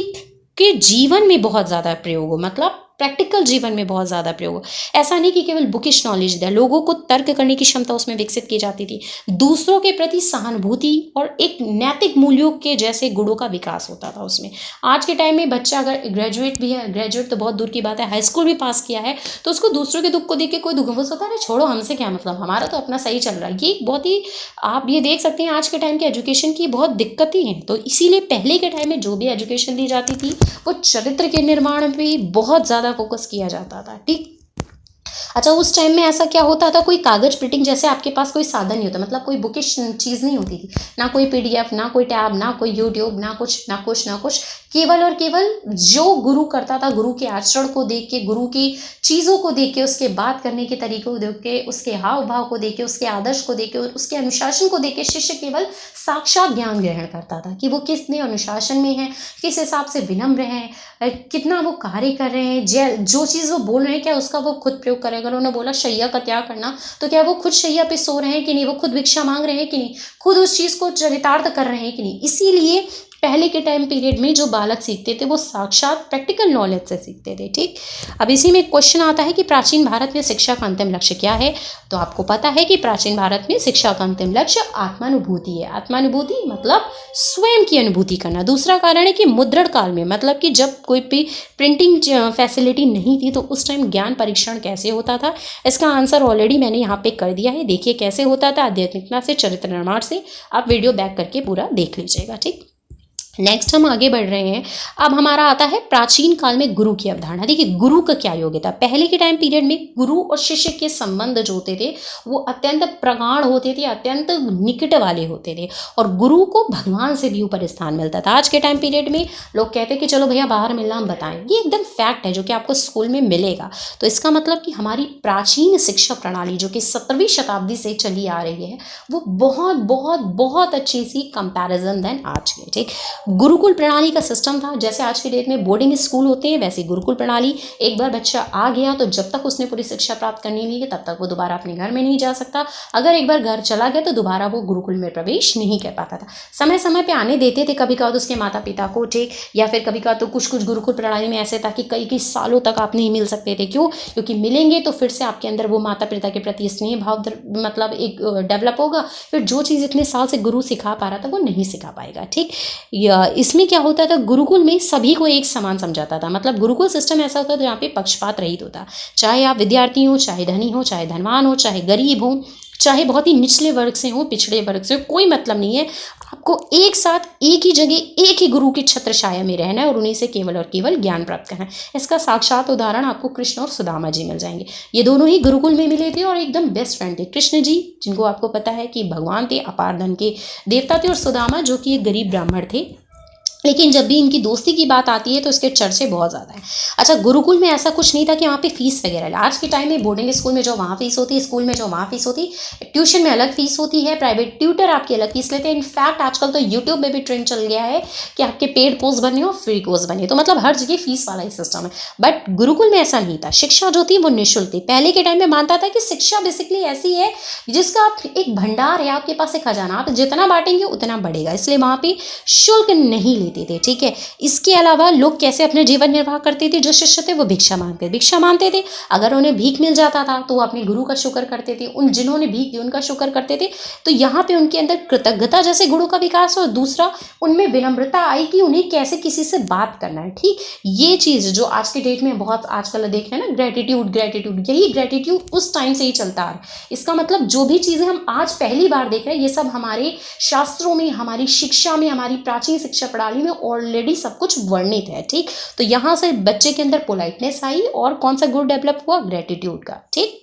के जीवन में बहुत ज़्यादा प्रयोग हो, मतलब प्रैक्टिकल जीवन में बहुत ज़्यादा प्रयोग हो। ऐसा नहीं कि केवल बुकिश नॉलेज दिया, लोगों को तर्क करने की क्षमता उसमें विकसित की जाती थी, दूसरों के प्रति सहानुभूति और एक नैतिक मूल्यों के जैसे गुणों का विकास होता था उसमें। आज के टाइम में बच्चा अगर ग्रेजुएट भी है, ग्रेजुएट तो बहुत दूर की बात है, हाई स्कूल भी पास किया है, तो उसको दूसरों के दुख को देख के कोई दुख होता है, छोड़ो हमसे क्या मतलब, हमारा तो अपना सही चल रहा है। ये बहुत ही आप ये देख सकते हैं आज के टाइम के एजुकेशन की बहुत दिक्कतें हैं। तो इसीलिए पहले के टाइम में जो भी एजुकेशन दी जाती थी वो चरित्र के निर्माण पे बहुत ज़्यादा फोकस किया जाता था। ठीक, अच्छा उस टाइम में ऐसा क्या होता था, कोई कागज प्रिंटिंग जैसे आपके पास कोई साधन नहीं होता, मतलब कोई बुकिश चीज़ नहीं होती थी, ना कोई पीडीएफ, ना कोई टैब, ना कोई यूट्यूब, ना कुछ, केवल और केवल जो गुरु करता था, गुरु के आचरण को देख के, गुरु की चीज़ों को देख के, उसके बात करने के तरीके को देख के, उसके हाव भाव को देख के, उसके आदर्श को देख के, उसके अनुशासन को देख के शिष्य केवल साक्षात ज्ञान ग्रहण करता था कि वो कितने अनुशासन में है, किस हिसाब से विनम्र है, कितना वो कार्य कर रहे हैं, जो चीज़ वो बोल रहे हैं क्या उसका वो खुद प्रयोग करें। अगर उन्होंने बोला शैया का त्याग करना, तो क्या वो खुद शैया पे सो रहे हैं कि नहीं, वो खुद भिक्षा मांग रहे हैं कि नहीं, खुद उस चीज़ को चरितार्थ कर रहे हैं कि नहीं। इसीलिए पहले के टाइम पीरियड में जो बालक सीखते थे वो साक्षात प्रैक्टिकल नॉलेज से सीखते थे। ठीक, अब इसी में क्वेश्चन आता है कि प्राचीन भारत में शिक्षा का अंतिम लक्ष्य क्या है। तो आपको पता है कि प्राचीन भारत में शिक्षा का अंतिम लक्ष्य आत्मानुभूति है। आत्मानुभूति मतलब स्वयं की अनुभूति करना। दूसरा कारण है कि मुद्रण काल में, मतलब कि जब कोई भी प्रिंटिंग फैसिलिटी नहीं थी तो उस टाइम ज्ञान परीक्षण कैसे होता था, इसका आंसर ऑलरेडी मैंने यहाँ पे कर दिया है। देखिए कैसे होता था, आध्यात्मिकता से, चरित्र निर्माण से। आप वीडियो बैक करके पूरा देख लीजिएगा। ठीक, नेक्स्ट हम आगे बढ़ रहे हैं। अब हमारा आता है प्राचीन काल में गुरु की अवधारणा। देखिए गुरु का क्या योग्यता। पहले के टाइम पीरियड में गुरु और शिष्य के संबंध जो होते थे वो अत्यंत प्रगाढ़ होते थे, अत्यंत निकट वाले होते थे और गुरु को भगवान से भी ऊपर स्थान मिलता था। आज के टाइम पीरियड में लोग कहते हैं कि चलो भैया बाहर मिलना हम बताएं, ये एकदम फैक्ट है जो कि आपको स्कूल में मिलेगा। तो इसका मतलब कि हमारी प्राचीन शिक्षा प्रणाली जो कि 17वीं शताब्दी से चली आ रही है वो बहुत बहुत बहुत अच्छी सी कंपैरिजन देन आज के। ठीक, गुरुकुल प्रणाली का सिस्टम था। जैसे आज के डेट में बोर्डिंग स्कूल होते हैं वैसे गुरुकुल प्रणाली। एक बार बच्चा आ गया तो जब तक उसने पूरी शिक्षा प्राप्त करनी नहीं है तब तक वो दोबारा अपने घर में नहीं जा सकता। अगर एक बार घर चला गया तो दोबारा वो गुरुकुल में प्रवेश नहीं कर पाता था। समय समय पे आने देते थे कभी कभार उसके माता पिता को। ठीक, या फिर कभी कभार तो कुछ गुरुकुल प्रणाली में ऐसे था कि कई सालों तक आप नहीं मिल सकते थे। क्यों? क्योंकि मिलेंगे तो फिर से आपके अंदर वो माता पिता के प्रति स्नेह भाव मतलब एक डेवलप होगा। फिर जो चीज़ इतने साल से गुरु सिखा पा रहा था वो नहीं सिखा पाएगा। ठीक, इसमें क्या होता था, गुरुकुल में सभी को एक समान समझाता था। मतलब गुरुकुल सिस्टम ऐसा होता था जहाँ पे पक्षपात रहित होता। चाहे आप विद्यार्थी हो, चाहे धनी हो, चाहे धनवान हो, चाहे गरीब हो, चाहे बहुत ही निचले वर्ग से हो, पिछड़े वर्ग से हो, कोई मतलब नहीं है। आपको एक साथ एक ही जगह एक ही गुरु की छत्र छाया में रहना है और उन्हीं से केवल और केवल ज्ञान प्राप्त करना है। इसका साक्षात उदाहरण आपको कृष्ण और सुदामा जी मिल जाएंगे। ये दोनों ही गुरुकुल में मिले थे और एकदम बेस्ट फ्रेंड थे। कृष्ण जी जिनको आपको पता है कि भगवान थे, अपार धन के देवता थे, और सुदामा जो कि एक गरीब ब्राह्मण थे। लेकिन जब भी इनकी दोस्ती की बात आती है तो इसके चर्चे बहुत ज़्यादा हैं। अच्छा, गुरुकुल में ऐसा कुछ नहीं था कि वहाँ पे फीस वगैरह। आज के टाइम में बोर्डिंग स्कूल में जो वहाँ फीस होती है, स्कूल में जो वहाँ फीस होती है, ट्यूशन में अलग फीस होती है, प्राइवेट ट्यूटर आपकी अलग फीस लेते हैं। इनफैक्ट आजकल तो यूट्यूब में भी ट्रेंड चल गया है कि आपके पेड कोर्स बने और फ्री कोर्स बने, तो मतलब हर जगह फीस वाला ही सिस्टम है। बट गुरुकुल में ऐसा नहीं था। शिक्षा जो थी वो निःशुल्क थी। पहले के टाइम में मानता था कि शिक्षा बेसिकली ऐसी है जिसका एक भंडार है, आपके पास एक खजाना, आप जितना बांटेंगे उतना बढ़ेगा, इसलिए वहाँ पे शुल्क नहीं लेते थे। ठीक है, इसके अलावा लोग कैसे अपने जीवन निर्वाह करते थे, जो शिष्य थे वो भिक्षा मांगते थे। अगर उन्हें भीख मिल जाता था तो वो अपने गुरु का शुक्र करते थे, उन जिन्होंने भीख दी उनका शुक्र करते थे। तो यहाँ पे उनके अंदर कृतज्ञता जैसे गुणों का विकास हो। दूसरा, उनमें विनम्रता आई कि उन्हें कैसे किसी से बात करना है। ठीक, ये चीज़ जो आज के डेट में बहुत आजकल देख रहे हैं ना, ग्रेटिट्यूड, यही ग्रेटिट्यूड उस टाइम से ही चलता आ रहा है। इसका मतलब जो भी चीज़ें हम आज पहली बार देख रहे हैं ये सब हमारे शास्त्रों में, हमारी शिक्षा में, हमारी प्राचीन शिक्षा प्रणाली में ऑलरेडी सब कुछ वर्णित है। ठीक, तो यहाँ से बच्चे के अंदर पोलाइटनेस आई और कौन सा गुण डेवलप हुआ, ग्रेटिट्यूड का। ठीक,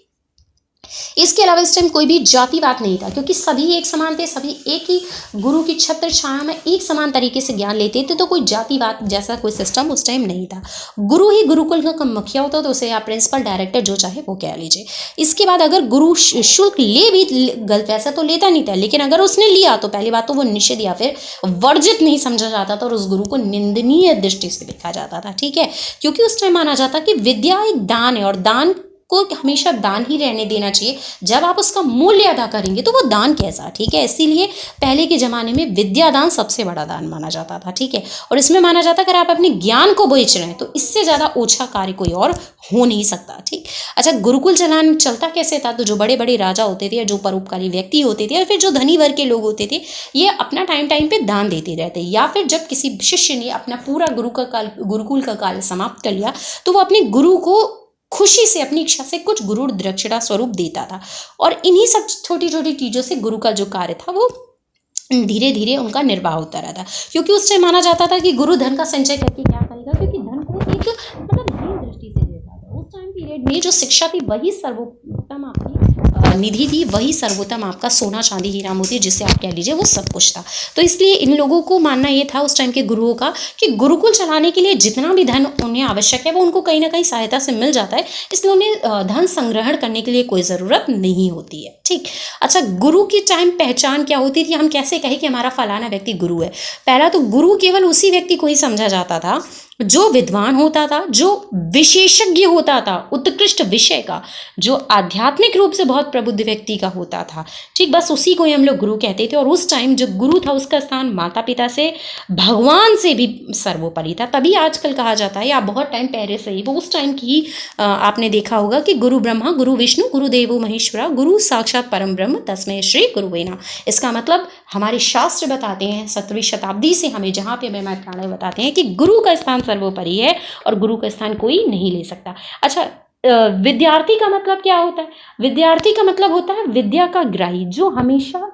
इसके अलावा इस टाइम कोई भी जातिवाद नहीं था, क्योंकि सभी एक समान थे, सभी एक ही गुरु की छत्र छाया में एक समान तरीके से ज्ञान लेते थे, तो कोई जातिवाद जैसा कोई सिस्टम उस टाइम नहीं था। गुरु ही गुरुकुल का मुखिया होता, तो उसे आप प्रिंसिपल डायरेक्टर जो चाहे वो कह लीजिए। इसके बाद अगर गुरु शुल्क ले भी, गलत वैसा तो लेता नहीं था, लेकिन अगर उसने लिया तो पहली बात तो वो निषेध या फिर वर्जित नहीं समझा जाता था और उस गुरु को निंदनीय दृष्टि से देखा जाता था। ठीक है, क्योंकि उस टाइम माना जाता कि विद्या एक दान है और दान को हमेशा दान ही रहने देना चाहिए। जब आप उसका मूल्य अदा करेंगे तो वो दान कैसा, ठीक है। इसीलिए पहले के ज़माने में विद्या दान सबसे बड़ा दान माना जाता था। ठीक है, और इसमें माना जाता अगर आप अपने ज्ञान को बेच रहे हैं तो इससे ज़्यादा ओछा कार्य कोई और हो नहीं सकता। ठीक, अच्छा, गुरुकुल चलता कैसे था? तो जो बड़े बड़े राजा होते थे या जो परोपकारी व्यक्ति होते थे या फिर जो धनी वर्ग के लोग होते थे, ये अपना टाइम पे दान देते रहते, या फिर जब किसी शिष्य ने अपना पूरा गुरुकुल का कार्य समाप्त कर लिया तो वो अपने गुरु को खुशी से, अपनी इच्छा से कुछ गुरु दक्षिणा स्वरूप देता था। और इन्हीं सब छोटी छोटी चीज़ों से गुरु का जो कार्य था वो धीरे धीरे उनका निर्वाह होता रहता, क्योंकि उस टाइम माना जाता था कि गुरु धन का संचय करके क्या करेगा, क्योंकि धन को एक मतलब धीरे दृष्टि से देता था। उस टाइम पीरियड में जो शिक्षा थी वही सर्वोत्तम आपकी निधि थी, वही सर्वोत्तम आपका सोना चांदी हीरा मोती, जिससे आप कह लीजिए वो सब कुछ था। तो इसलिए इन लोगों को मानना ये था उस टाइम के गुरुओं का कि गुरुकुल चलाने के लिए जितना भी धन उन्हें आवश्यक है वो उनको कहीं ना कहीं सहायता से मिल जाता है, इसलिए उन्हें धन संग्रहण करने के लिए कोई ज़रूरत नहीं होती है। ठीक, अच्छा, गुरु की टाइम पहचान क्या होती थी? हम कैसे कहें कि हमारा फलाना व्यक्ति गुरु है? पहला तो गुरु केवल उसी व्यक्ति को ही समझा जाता था जो विद्वान होता था, जो विशेषज्ञ होता था उत्कृष्ट विषय का, जो आध्यात्मिक रूप से बहुत प्रबुद्ध व्यक्ति का होता था। ठीक, बस उसी को ही हम लोग गुरु कहते थे। और उस टाइम जो गुरु था उसका स्थान माता पिता से, भगवान से भी सर्वोपरि था। तभी आजकल कहा जाता है, या बहुत टाइम पहले से ही, वो उस टाइम की ही आपने देखा होगा कि गुरु ब्रह्मा गुरु विष्णु गुरु देवो महेश्वरा गुरु साक्षात परम ब्रह्म तस्मै श्री गुरुवे नमः। इसका मतलब हमारे शास्त्र बताते हैं, 17वीं शताब्दी से हमें जहाँ पे प्राणाय बताते हैं कि गुरु का स्थान सर्वोपरि है और गुरु का स्थान कोई नहीं ले सकता। अच्छा, विद्यार्थी का मतलब क्या होता है? विद्यार्थी का मतलब होता है विद्या का ग्राही, जो हमेशा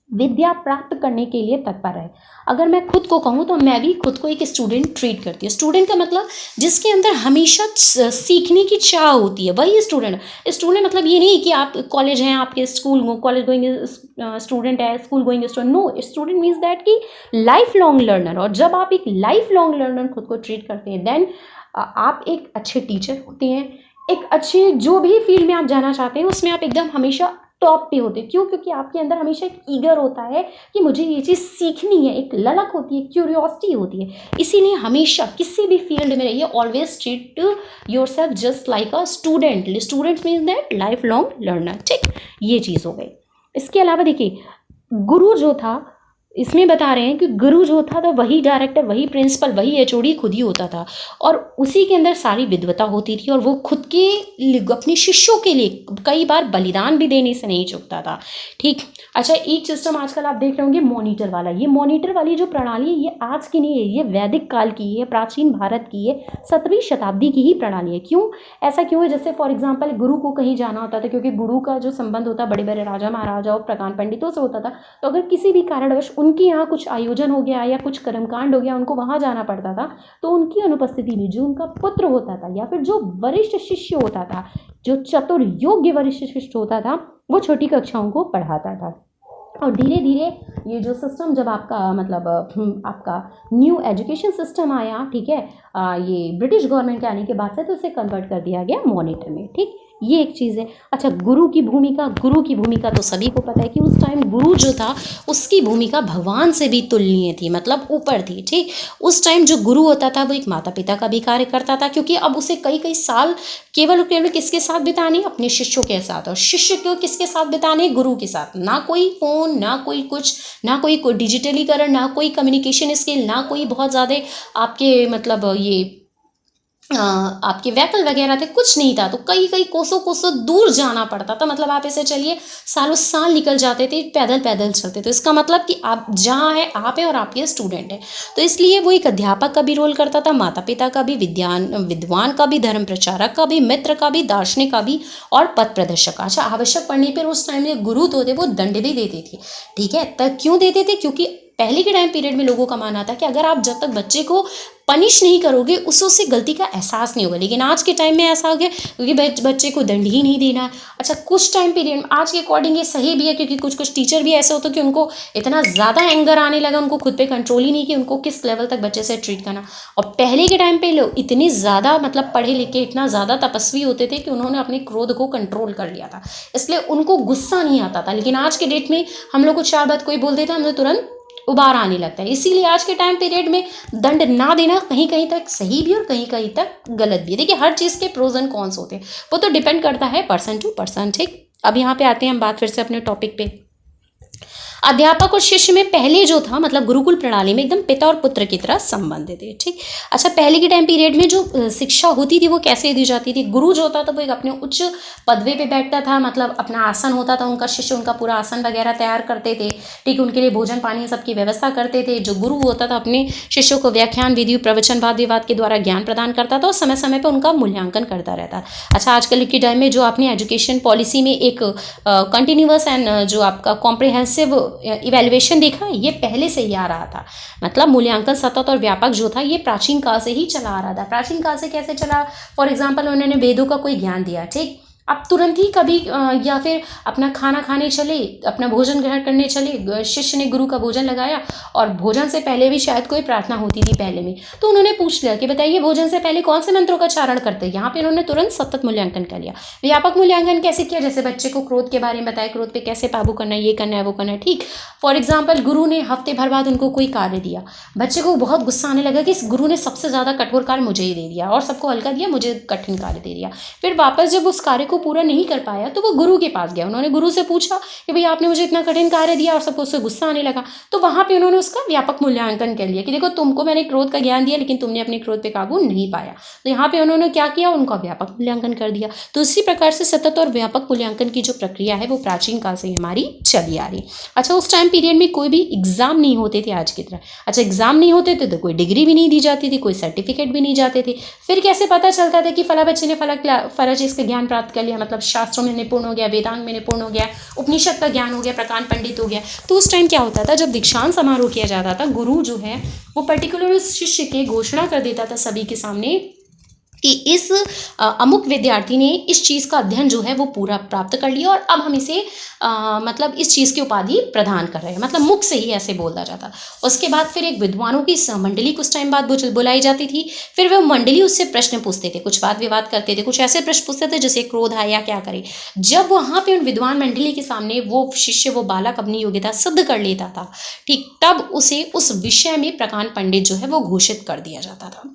विद्या प्राप्त करने के लिए तत्पर है। अगर मैं खुद को कहूँ तो मैं भी खुद को एक स्टूडेंट ट्रीट करती हूँ। स्टूडेंट का मतलब जिसके अंदर हमेशा सीखने की चाह होती है, वही स्टूडेंट। स्टूडेंट मतलब ये नहीं कि आप कॉलेज हैं, आपके स्कूल कॉलेज गोइंग स्टूडेंट है, school going student. No, student means that कि लाइफ लॉन्ग लर्नर। और जब आप एक लाइफ लॉन्ग लर्नर खुद को ट्रीट करते हैं, देन आप एक अच्छे टीचर होते हैं, एक अच्छे जो भी फील्ड में आप जाना चाहते हैं उसमें आप एकदम हमेशा टॉप पे होते हैं। क्यों? क्योंकि आपके अंदर हमेशा एक ईगर होता है कि मुझे ये चीज़ सीखनी है, एक ललक होती है, क्यूरियोसिटी होती है। इसीलिए हमेशा किसी भी फील्ड में रहिए, always treat yourself just like a student. Student means that life long learner. ठीक, ये चीज़ हो गई। इसके अलावा देखिए, गुरु जो था, इसमें बता रहे हैं कि गुरु जो था तो वही डायरेक्टर, वही प्रिंसिपल, वही एचओडी खुद ही होता था और उसी के अंदर सारी विद्वता होती थी और वो खुद के अपने शिष्यों के लिए कई बार बलिदान भी देने से नहीं चूकता था। ठीक, अच्छा, एक सिस्टम आजकल आप देख रहे होंगे मॉनिटर वाला। ये मॉनिटर वाली जो प्रणाली है ये आज की नहीं है, ये वैदिक काल की है, प्राचीन भारत की है, 17वीं शताब्दी की ही प्रणाली है। क्यों ऐसा क्यों है? जैसे फॉर एग्जाम्पल गुरु को कहीं जाना होता था, क्योंकि गुरु का जो संबंध होता बड़े बड़े राजा महाराजा और प्रकांड पंडितों से होता था, तो अगर किसी भी कारणवश उनके यहाँ कुछ आयोजन हो गया या कुछ कर्मकांड हो गया, उनको वहाँ जाना पड़ता था, तो उनकी अनुपस्थिति में जो उनका पुत्र होता था या फिर जो वरिष्ठ शिष्य होता था, जो चतुर योग्य वरिष्ठ शिष्य होता था, वो छोटी कक्षाओं को पढ़ाता था। और धीरे धीरे ये जो सिस्टम जब आपका मतलब आपका न्यू एजुकेशन सिस्टम आया, ठीक है, ये ब्रिटिश गवर्नमेंट के आने के बाद से, तो इसे कन्वर्ट कर दिया गया मॉनिटर में। ठीक, ये एक चीज़ है। अच्छा, गुरु की भूमिका तो सभी को पता है कि उस टाइम गुरु जो था उसकी भूमिका भगवान से भी तुलनीय थी, मतलब ऊपर थी। ठीक, उस टाइम जो गुरु होता था वो एक माता पिता का भी कार्य करता था, क्योंकि अब उसे कई कई साल केवल किसके साथ बिताने? अपने शिष्यों के साथ। और शिष्य को किसके साथ बिताने? गुरु के साथ। ना कोई फ़ोन, ना कोई कुछ, ना कोई डिजिटलीकरण, ना कोई कम्युनिकेशन स्किल, ना कोई बहुत ज़्यादा आपके मतलब ये आपके व्हीकल वगैरह थे, कुछ नहीं था। तो कई कई कोसों दूर जाना पड़ता था। मतलब आप ऐसे चलिए सालों साल निकल जाते थे, पैदल पैदल चलते। तो इसका मतलब कि आप जहाँ है आप है और आपके स्टूडेंट है। तो इसलिए वो एक अध्यापक का भी रोल करता था, माता पिता का भी, विद्वान का भी, धर्म प्रचारक का भी, मित्र का भी, दार्शनिक का भी और पथ प्रदर्शक का। अच्छा, आवश्यक पड़ने पर उस टाइम में गुरु तो थे वो दंड भी देते थे। ठीक है, तब क्यों देते थे? क्योंकि पहले के टाइम पीरियड में लोगों का मानना था कि अगर आप जब तक बच्चे को पनिश नहीं करोगे उससे गलती का एहसास नहीं होगा, लेकिन आज के टाइम में ऐसा हो गया क्योंकि बच्चे को दंड ही नहीं देना है। अच्छा, कुछ टाइम पीरियड में आज के अकॉर्डिंग ये सही भी है क्योंकि कुछ कुछ टीचर भी ऐसे होते हैं कि उनको इतना ज़्यादा एंगर आने लगा, उनको खुद पे कंट्रोल ही नहीं कि उनको किस लेवल तक बच्चे से ट्रीट करना। और पहले के टाइम पे लोग इतनी ज़्यादा मतलब पढ़े लिखे इतना ज़्यादा तपस्वी होते थे कि उन्होंने अपने क्रोध को कंट्रोल कर लिया था, इसलिए उनको गुस्सा नहीं आता था। लेकिन आज के डेट में हम लोग को 4 बात कोई बोल देता है हमें तुरंत उबार आने लगता है। इसीलिए आज के टाइम पीरियड में दंड ना देना कहीं कहीं तक सही भी और कहीं कहीं तक गलत भी है। देखिए, हर चीज़ के प्रोज एंड कॉन्स होते हैं, वो तो डिपेंड करता है पर्सन टू पर्सन। ठीक, अब यहाँ पे आते हैं हम बात फिर से अपने टॉपिक पे। अध्यापक और शिष्य में पहले जो था मतलब गुरुकुल प्रणाली में एकदम पिता और पुत्र की तरह संबंधित है। ठीक, अच्छा, पहले के टाइम पीरियड में जो शिक्षा होती थी वो कैसे दी जाती थी? गुरु जो होता था वो एक अपने उच्च पदवी पे बैठता था, मतलब अपना आसन होता था, उनका शिष्य उनका पूरा आसन वगैरह तैयार करते थे। ठीक, उनके लिए भोजन पानी सबकी व्यवस्था करते थे। जो गुरु होता था अपने शिष्यों को व्याख्यान विधि प्रवचन वाद विवाद के द्वारा ज्ञान प्रदान करता था और समय समय पर उनका मूल्यांकन करता रहता। अच्छा, आजकल के टाइम में जो आपने एजुकेशन पॉलिसी में एक कंटिन्यूअस एंड जो आपका कॉम्प्रिहेंसिव इवैल्यूएशन देखा, ये पहले से ही आ रहा था। मतलब मूल्यांकन सतत और व्यापक जो था ये प्राचीन काल से ही चला आ रहा था। प्राचीन काल से कैसे चला? फॉर एग्जाम्पल, उन्होंने वेदों का कोई ज्ञान दिया, ठीक, अब तुरंत ही कभी या फिर अपना खाना खाने चले, अपना भोजन ग्रहण करने चले, शिष्य ने गुरु का भोजन लगाया और भोजन से पहले भी शायद कोई प्रार्थना होती थी पहले में, तो उन्होंने पूछ लिया कि बताइए भोजन से पहले कौन से मंत्रों का चारण करते हैं। यहाँ पे उन्होंने तुरंत सतत मूल्यांकन कर लिया। व्यापक मूल्यांकन कैसे किया? जैसे बच्चे को क्रोध के बारे में बताया, क्रोध पे कैसे काबू करना है, ये करना है वो करना है। ठीक, फॉर एग्जाम्पल, गुरु ने हफ्ते भर बाद उनको कोई कार्य दिया, बच्चे को बहुत गुस्सा आने लगा कि इस गुरु ने सबसे ज़्यादा कठोर कार्य मुझे ही दे दिया और सबको हल्का दिया, मुझे कठिन कार्य दे दिया। फिर वापस जब उस कार्य को पूरा नहीं कर पाया तो वो गुरु के पास गया, उन्होंने गुरु से पूछा कि भैया आपने मुझे इतना कठिन कार्य दिया और सबको उससे गुस्सा आने लगा, तो वहां पे उन्होंने उसका व्यापक मूल्यांकन कर लिया कि देखो तुमको मैंने क्रोध का ज्ञान दिया लेकिन तुमने अपने क्रोध पे काबू नहीं पाया, तो यहाँ पे उन्होंने क्या किया, उनका व्यापक मूल्यांकन कर दिया। तो इसी प्रकार से सतत और व्यापक मूल्यांकन की जो प्रक्रिया है वो प्राचीन काल से हमारी चली आ रही। अच्छा, उस टाइम पीरियड में कोई भी एग्जाम नहीं होते थे आज की तरह। अच्छा, एग्जाम नहीं होते थे तो कोई डिग्री भी नहीं दी जाती थी, कोई सर्टिफिकेट भी नहीं जाते थे। फिर कैसे पता चलता था कि फला बच्चे ने फला चीज़ का ज्ञान प्राप्त कर लिया, मतलब शास्त्रों में निपुण हो गया, वेदांग में निपुण हो गया, उपनिषद का ज्ञान हो गया, प्रकांड पंडित हो गया। तो उस टाइम क्या होता था, जब दीक्षांत समारोह किया जाता था, गुरु जो है वो पर्टिकुलर शिष्य के घोषणा कर देता था सभी के सामने कि इस अमुक विद्यार्थी ने इस चीज़ का अध्ययन जो है वो पूरा प्राप्त कर लिया और अब हम इसे मतलब इस चीज़ की उपाधि प्रदान कर रहे हैं, मतलब मुख से ही ऐसे बोला जाता। उसके बाद फिर एक विद्वानों की मंडली कुछ टाइम बाद बुलाई जाती थी। फिर वह मंडली उससे प्रश्न पूछते थे, कुछ वाद विवाद करते थे, कुछ ऐसे प्रश्न पूछते थे जैसे क्रोध आया क्या करे। जब वहाँ पे उन विद्वान मंडली के सामने वो शिष्य वो बालक अपनी योग्यता सिद्ध कर लेता था, ठीक, तब उसे उस विषय में प्रकांड पंडित जो है वो घोषित कर दिया जाता था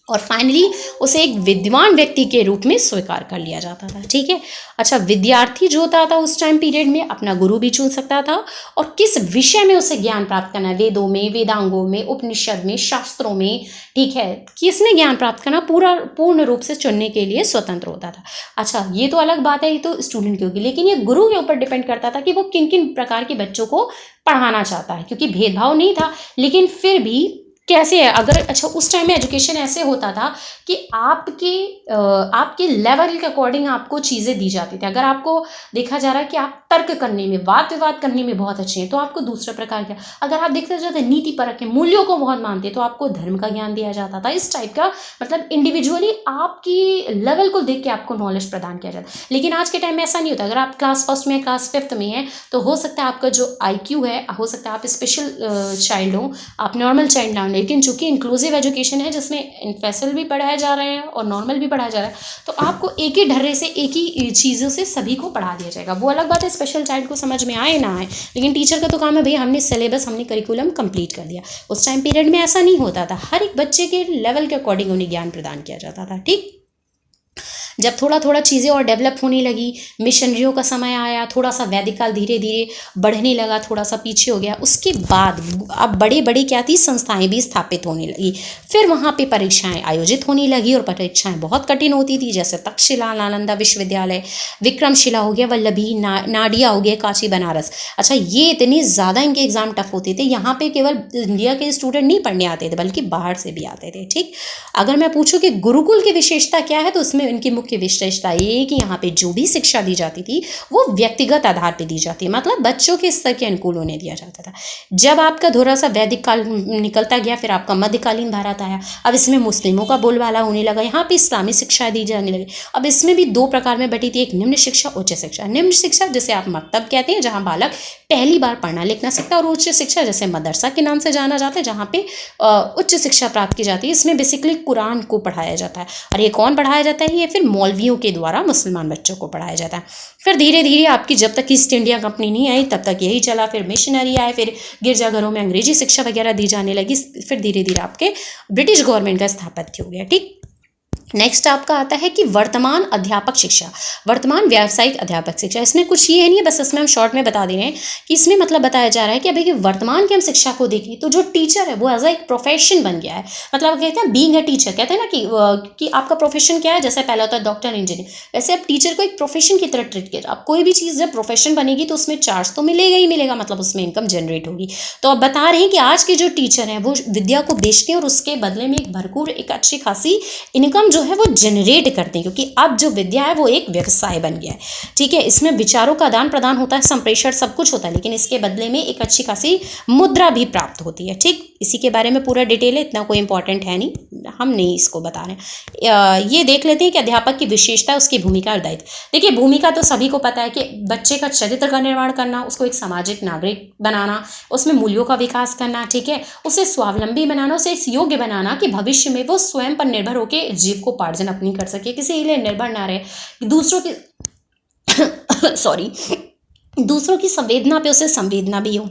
और फाइनली उसे एक विद्वान व्यक्ति के रूप में स्वीकार कर लिया जाता था। ठीक है। अच्छा, विद्यार्थी जो होता था उस टाइम पीरियड में अपना गुरु भी चुन सकता था और किस विषय में उसे ज्ञान प्राप्त करना है, वेदों में, वेदांगों में, उपनिषद में, शास्त्रों में, ठीक है, किसने ज्ञान प्राप्त करना पूर्ण रूप से चुनने के लिए स्वतंत्र होता था। अच्छा, ये तो अलग बात है, ये तो स्टूडेंट की होगी, लेकिन ये गुरु के ऊपर डिपेंड करता था कि वो किन किन प्रकार के बच्चों को पढ़ाना चाहता है, क्योंकि भेदभाव नहीं था, लेकिन फिर भी कैसे है अगर, अच्छा, उस टाइम में एजुकेशन ऐसे होता था कि आपके लेवल के अकॉर्डिंग आपको चीज़ें दी जाती थी। अगर आपको देखा जा रहा है कि आप तर्क करने में, वाद विवाद करने में बहुत अच्छे हैं तो आपको दूसरे प्रकार का, अगर आप देखते जाते नीति परक के मूल्यों को बहुत मानते तो आपको धर्म का ज्ञान दिया जाता था। इस टाइप का, मतलब इंडिविजुअली आपकी लेवल को देख के आपको नॉलेज प्रदान किया जाता। लेकिन आज के टाइम में ऐसा नहीं होता। अगर आप क्लास फर्स्ट में, क्लास फिफ्थ में है तो हो सकता है आपका जो IQ है, हो सकता है आप स्पेशल चाइल्ड हो, आप नॉर्मल चाइल्ड ना हो, लेकिन चूंकि इंक्लूसिव एजुकेशन है जिसमें स्पेशल भी पढ़ाया जा रहे हैं और नॉर्मल भी पढ़ाया जा रहा है, तो आपको एक ही ढर्रे से एक ही चीज़ों से सभी को पढ़ा दिया जाएगा। वो अलग बात है स्पेशल चाइल्ड को समझ में आए ना आए, लेकिन टीचर का तो काम है भैया हमने सिलेबस, हमने करिकुलम कंप्लीट कर दिया। उस टाइम पीरियड में ऐसा नहीं होता था, हर एक बच्चे के लेवल के अकॉर्डिंग उन्हें ज्ञान प्रदान किया जाता था। ठीक, जब थोड़ा थोड़ा चीज़ें और डेवलप होने लगी, मिशनरियों का समय आया, थोड़ा सा वैदिक काल धीरे धीरे बढ़ने लगा, थोड़ा सा पीछे हो गया, उसके बाद अब बड़े बड़े क्या थी, संस्थाएं भी स्थापित होने लगी। फिर वहाँ पे परीक्षाएं आयोजित होने लगी और परीक्षाएं बहुत कठिन होती थी, जैसे तक्षशिला नालंदा विश्वविद्यालय, विक्रमशिला हो गया, वल्लभी, नाडिया हो गया, काशी बनारस। अच्छा, ये इतनी ज़्यादा इनके एग्जाम टफ होते थे, यहाँ पे केवल इंडिया के स्टूडेंट नहीं पढ़ने आते थे बल्कि बाहर से भी आते थे। ठीक, अगर मैं पूछूँ कि गुरुकुल की विशेषता क्या है तो उसमें इनकी मुख्य विशेषता ये है कि यहाँ पे जो भी शिक्षा दी जाती थी वो व्यक्तिगत आधार पर दी जाती है, मतलब बच्चों के स्तर के अनुकूल उन्हें दिया जाता था। जब आपका थोड़ा सा वैदिक काल निकलता गया, फिर आपका मध्यकालीन भारत आया, अब इसमें मुस्लिमों का बोलबाला होने लगा, यहाँ पे इस्लामी शिक्षा दी जाने लगी। अब इसमें भी दो प्रकार में बटी थी, एक निम्न शिक्षा, उच्च शिक्षा। निम्न शिक्षा जिसे आप मकतब कहते हैं, जहाँ बालक पहली बार पढ़ना लिखना सीखता है, और उच्च शिक्षा जैसे मदरसा के नाम से जाना जाता है, जहाँ पे उच्च शिक्षा प्राप्त की जाती है। इसमें बेसिकली कुरान को पढ़ाया जाता है, और ये कौन पढ़ाया जाता है, ये फिर मौलवियों के द्वारा मुसलमान बच्चों को पढ़ाया जाता है। फिर धीरे धीरे आपकी जब तक ईस्ट इंडिया कंपनी नहीं आई तब तक यही चला, फिर मिशनरी आए, फिर गिरजाघरों में अंग्रेजी शिक्षा वगैरह दी जाने लगी, फिर धीरे धीरे आपके ब्रिटिश गवर्नमेंट का स्थापत्य हो गया। ठीक, नेक्स्ट आपका आता है कि वर्तमान अध्यापक शिक्षा, वर्तमान व्यावसायिक अध्यापक शिक्षा। इसमें कुछ ये नहीं है, बस इसमें हम शॉर्ट में बता दे रहे हैं कि इसमें मतलब बताया जा रहा है कि अभी कि वर्तमान की हम शिक्षा को देखें तो जो टीचर है वो एज एक प्रोफेशन बन गया है। मतलब कहते हैं बीइंग अ टीचर, कहते हैं ना कि आपका प्रोफेशन क्या है, जैसे पहला होता है डॉक्टर, इंजीनियर, वैसे अब टीचर को एक प्रोफेशन की तरह ट्रीट किया। अब कोई भी चीज़ जब प्रोफेशन बनेगी तो उसमें चार्ज तो मिलेगा ही मिलेगा, मतलब उसमें इनकम जनरेट होगी। तो अब बता रहे हैं कि आज के जो टीचर हैं वो विद्या को बेचते हैं और उसके बदले में एक भरपूर, एक अच्छी खासी इनकम जो है वो जनरेट करते हैं, क्योंकि अब जो विद्या है वो एक व्यवसाय बन गया है। ठीक है, इसमें विचारों का आदान प्रदान होता है, संप्रेषण सब कुछ होता है, लेकिन इसके बदले में एक अच्छी खासी मुद्रा भी प्राप्त होती है। ठीक, इसी के बारे में पूरा डिटेल है, इतना कोई इंपॉर्टेंट है नहीं, हम नहीं इसको बता रहे। ये देख लेते हैं कि अध्यापक की विशेषता, उसकी भूमिका और दायित्व। देखिए, भूमिका तो सभी को पता है कि बच्चे का चरित्र का निर्माण करना, उसको एक सामाजिक नागरिक बनाना, उसमें मूल्यों का विकास करना, ठीक है, उसे स्वावलंबी बनाना, उसे इस योग्य बनाना कि भविष्य में वो स्वयं पर निर्भर होकर जीविकोपार्जन अपनी कर सके, किसी के लिए निर्भर ना रहे, दूसरों की सॉरी दूसरों की संवेदना पे उसे संवेदना भी हो।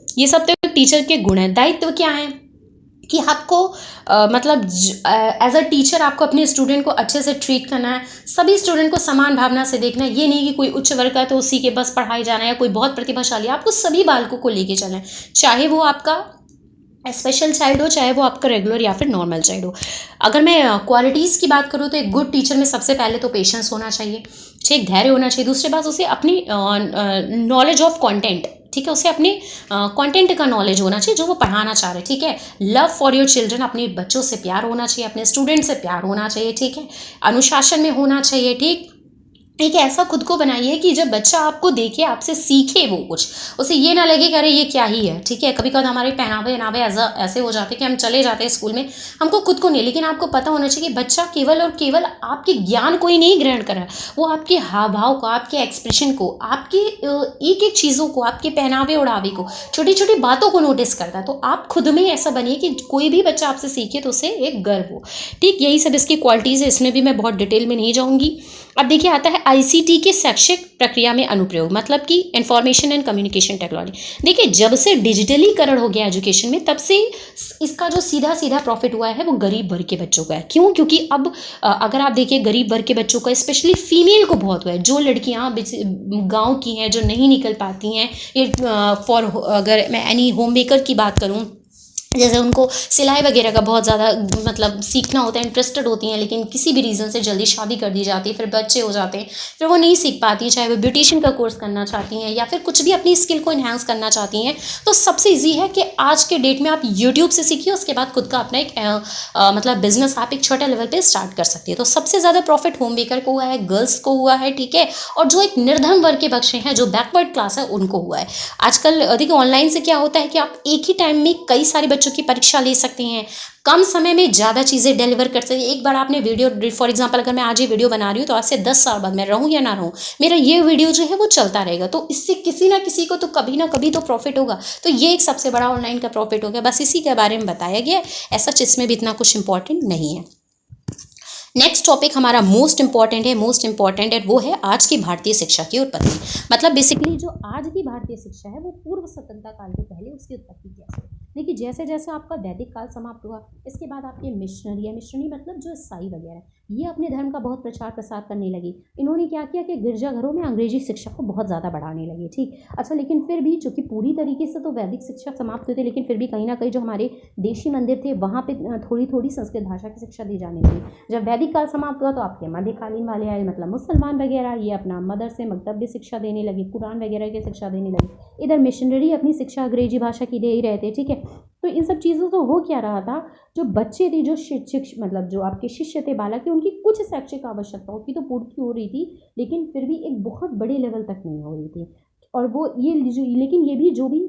ये सब तो टीचर के गुण हैं। दायित्व क्या है कि आपको मतलब एज अ टीचर आपको अपने स्टूडेंट को अच्छे से ट्रीट करना है, सभी स्टूडेंट को समान भावना से देखना है। ये नहीं कि कोई उच्च वर्ग का तो उसी के बस पढ़ाई जाना है, या कोई बहुत प्रतिभाशाली, आपको सभी बालकों को लेके चलना है, चाहे वो आपका स्पेशल चाइल्ड हो, चाहे वो आपका रेगुलर या फिर नॉर्मल चाइल्ड हो। अगर मैं क्वालिटीज़ की बात करूँ तो एक गुड टीचर में सबसे पहले तो पेशेंस होना चाहिए, ठीक, धैर्य होना चाहिए। दूसरी बात, उसे अपनी नॉलेज ऑफ कंटेंट, ठीक है, उसे अपने कंटेंट का नॉलेज होना चाहिए जो वो पढ़ाना चाह रहे, ठीक है। लव फॉर योर चिल्ड्रन, अपने बच्चों से प्यार होना चाहिए, अपने स्टूडेंट से प्यार होना चाहिए, ठीक है। अनुशासन में होना चाहिए, ठीक। एक ऐसा खुद को बनाइए कि जब बच्चा आपको देखे, आपसे सीखे वो कुछ, उसे ये ना लगे कि अरे ये क्या ही है, ठीक है। कभी कभी हमारे पहनावे ऐसे हो जाते हैं कि हम चले जाते हैं स्कूल में, हमको खुद को नहीं, लेकिन आपको पता होना चाहिए कि बच्चा केवल और केवल आपके ज्ञान को ही नहीं ग्रहण कर रहा है, वो आपके हाव भाव को, आपके एक्सप्रेशन को, आपकी एक एक चीज़ों को, आपके पहनावे ओढ़ावे को, छोटी छोटी बातों को नोटिस करता है। तो आप खुद में ऐसा बनिए कि कोई भी बच्चा आपसे सीखे तो उसे एक गर्व हो, ठीक। यही सब इसकी क्वालिटीज़ है, इसमें भी मैं बहुत डिटेल में नहीं जाऊँगी। अब देखिए, आता है आईसीटी के शैक्षिक प्रक्रिया में अनुप्रयोग, मतलब कि इंफॉर्मेशन एंड कम्युनिकेशन टेक्नोलॉजी। देखिए, जब से डिजिटलीकरण हो गया एजुकेशन में, तब से इसका जो सीधा सीधा प्रॉफिट हुआ है वो गरीब वर्ग के बच्चों का है। क्यों? क्योंकि अब अगर आप देखिए, गरीब वर्ग के बच्चों का, स्पेशली फीमेल को बहुत हुआ है। जो लड़कियां गाँव की हैं, जो नहीं निकल पाती हैं, ये अगर मैं एनी होम मेकर की बात करूँ, जैसे उनको सिलाई वगैरह का बहुत ज़्यादा मतलब सीखना होता है, इंटरेस्टेड होती हैं, लेकिन किसी भी रीज़न से जल्दी शादी कर दी जाती है, फिर बच्चे हो जाते हैं, फिर वो नहीं सीख पाती, चाहे वो ब्यूटिशियन का कोर्स करना चाहती हैं या फिर कुछ भी अपनी स्किल को इन्हांस करना चाहती हैं। तो सबसे ईजी है कि आज के डेट में आप यूट्यूब से सीखिए, उसके बाद खुद का अपना एक मतलब बिजनेस आप एक छोटे लेवल पर स्टार्ट कर सकती है। तो सबसे ज़्यादा प्रॉफिट होम मेकर को हुआ है, गर्ल्स को हुआ है, ठीक है, और जो एक निर्धन वर्ग के बच्चे हैं, जो बैकवर्ड क्लास है, उनको हुआ है। आजकल देखिए, ऑनलाइन से क्या होता है कि आप एक ही टाइम में कई सारे बच्चों की परीक्षा ले सकते हैं, कम समय में ज़्यादा चीज़ें डिलीवर कर सकते हैं। एक बार आपने वीडियो, फॉर एग्जांपल अगर मैं आज ये वीडियो बना रही हूँ तो आज से 10 साल बाद मैं रहूँ या ना रहूँ, मेरा ये वीडियो जो है वो चलता रहेगा। तो इससे किसी ना किसी को तो कभी ना कभी तो प्रॉफिट होगा। तो ये एक सबसे बड़ा ऑनलाइन का प्रॉफिट हो गया, बस इसी के बारे में बताया गया। ऐसा इसमें भी इतना कुछ इंपॉर्टेंट नहीं है। नेक्स्ट टॉपिक हमारा मोस्ट इंपॉर्टेंट है, वो है आज की भारतीय शिक्षा की उत्पत्ति। मतलब बेसिकली जो आज की भारतीय शिक्षा है वो पूर्व स्वतंत्रता काल के पहले उसकी उत्पत्ति कैसे। देखिए, जैसे जैसे आपका वैदिक काल समाप्त हुआ, इसके बाद आपके मिशनरी मतलब जो ईसाई वगैरह, ये अपने धर्म का बहुत प्रचार प्रसार करने लगी। इन्होंने क्या किया कि गिरजाघरों में अंग्रेजी शिक्षा को बहुत ज़्यादा बढ़ाने लगे, ठीक। अच्छा, लेकिन फिर भी चूँकि पूरी तरीके से तो वैदिक शिक्षा समाप्त हुई थी, लेकिन फिर भी कहीं ना कहीं जो हमारे देशी मंदिर थे वहाँ पर थोड़ी थोड़ी संस्कृत भाषा की शिक्षा दी जाने लगी। जब वैदिक काल समाप्त हुआ तो आपके मध्यकालीन वाले आए, मतलब मुसलमान वगैरह, ये अपना मदरसे मकतब शिक्षा देने लगे, कुरान वगैरह की शिक्षा देने लगे। इधर मिशनरी अपनी शिक्षा अंग्रेजी भाषा की दे ही रहे थे, ठीक है। तो इन सब चीज़ों से हो क्या रहा था, जो बच्चे थे, जो शिक्षक मतलब जो आपके शिष्य थे, बालक थे, उनकी कुछ शैक्षिक आवश्यकताओं की तो पूर्ति हो रही थी, लेकिन फिर भी एक बहुत बड़े लेवल तक नहीं हो रही थी। और वो ये लेकिन ये भी जो भी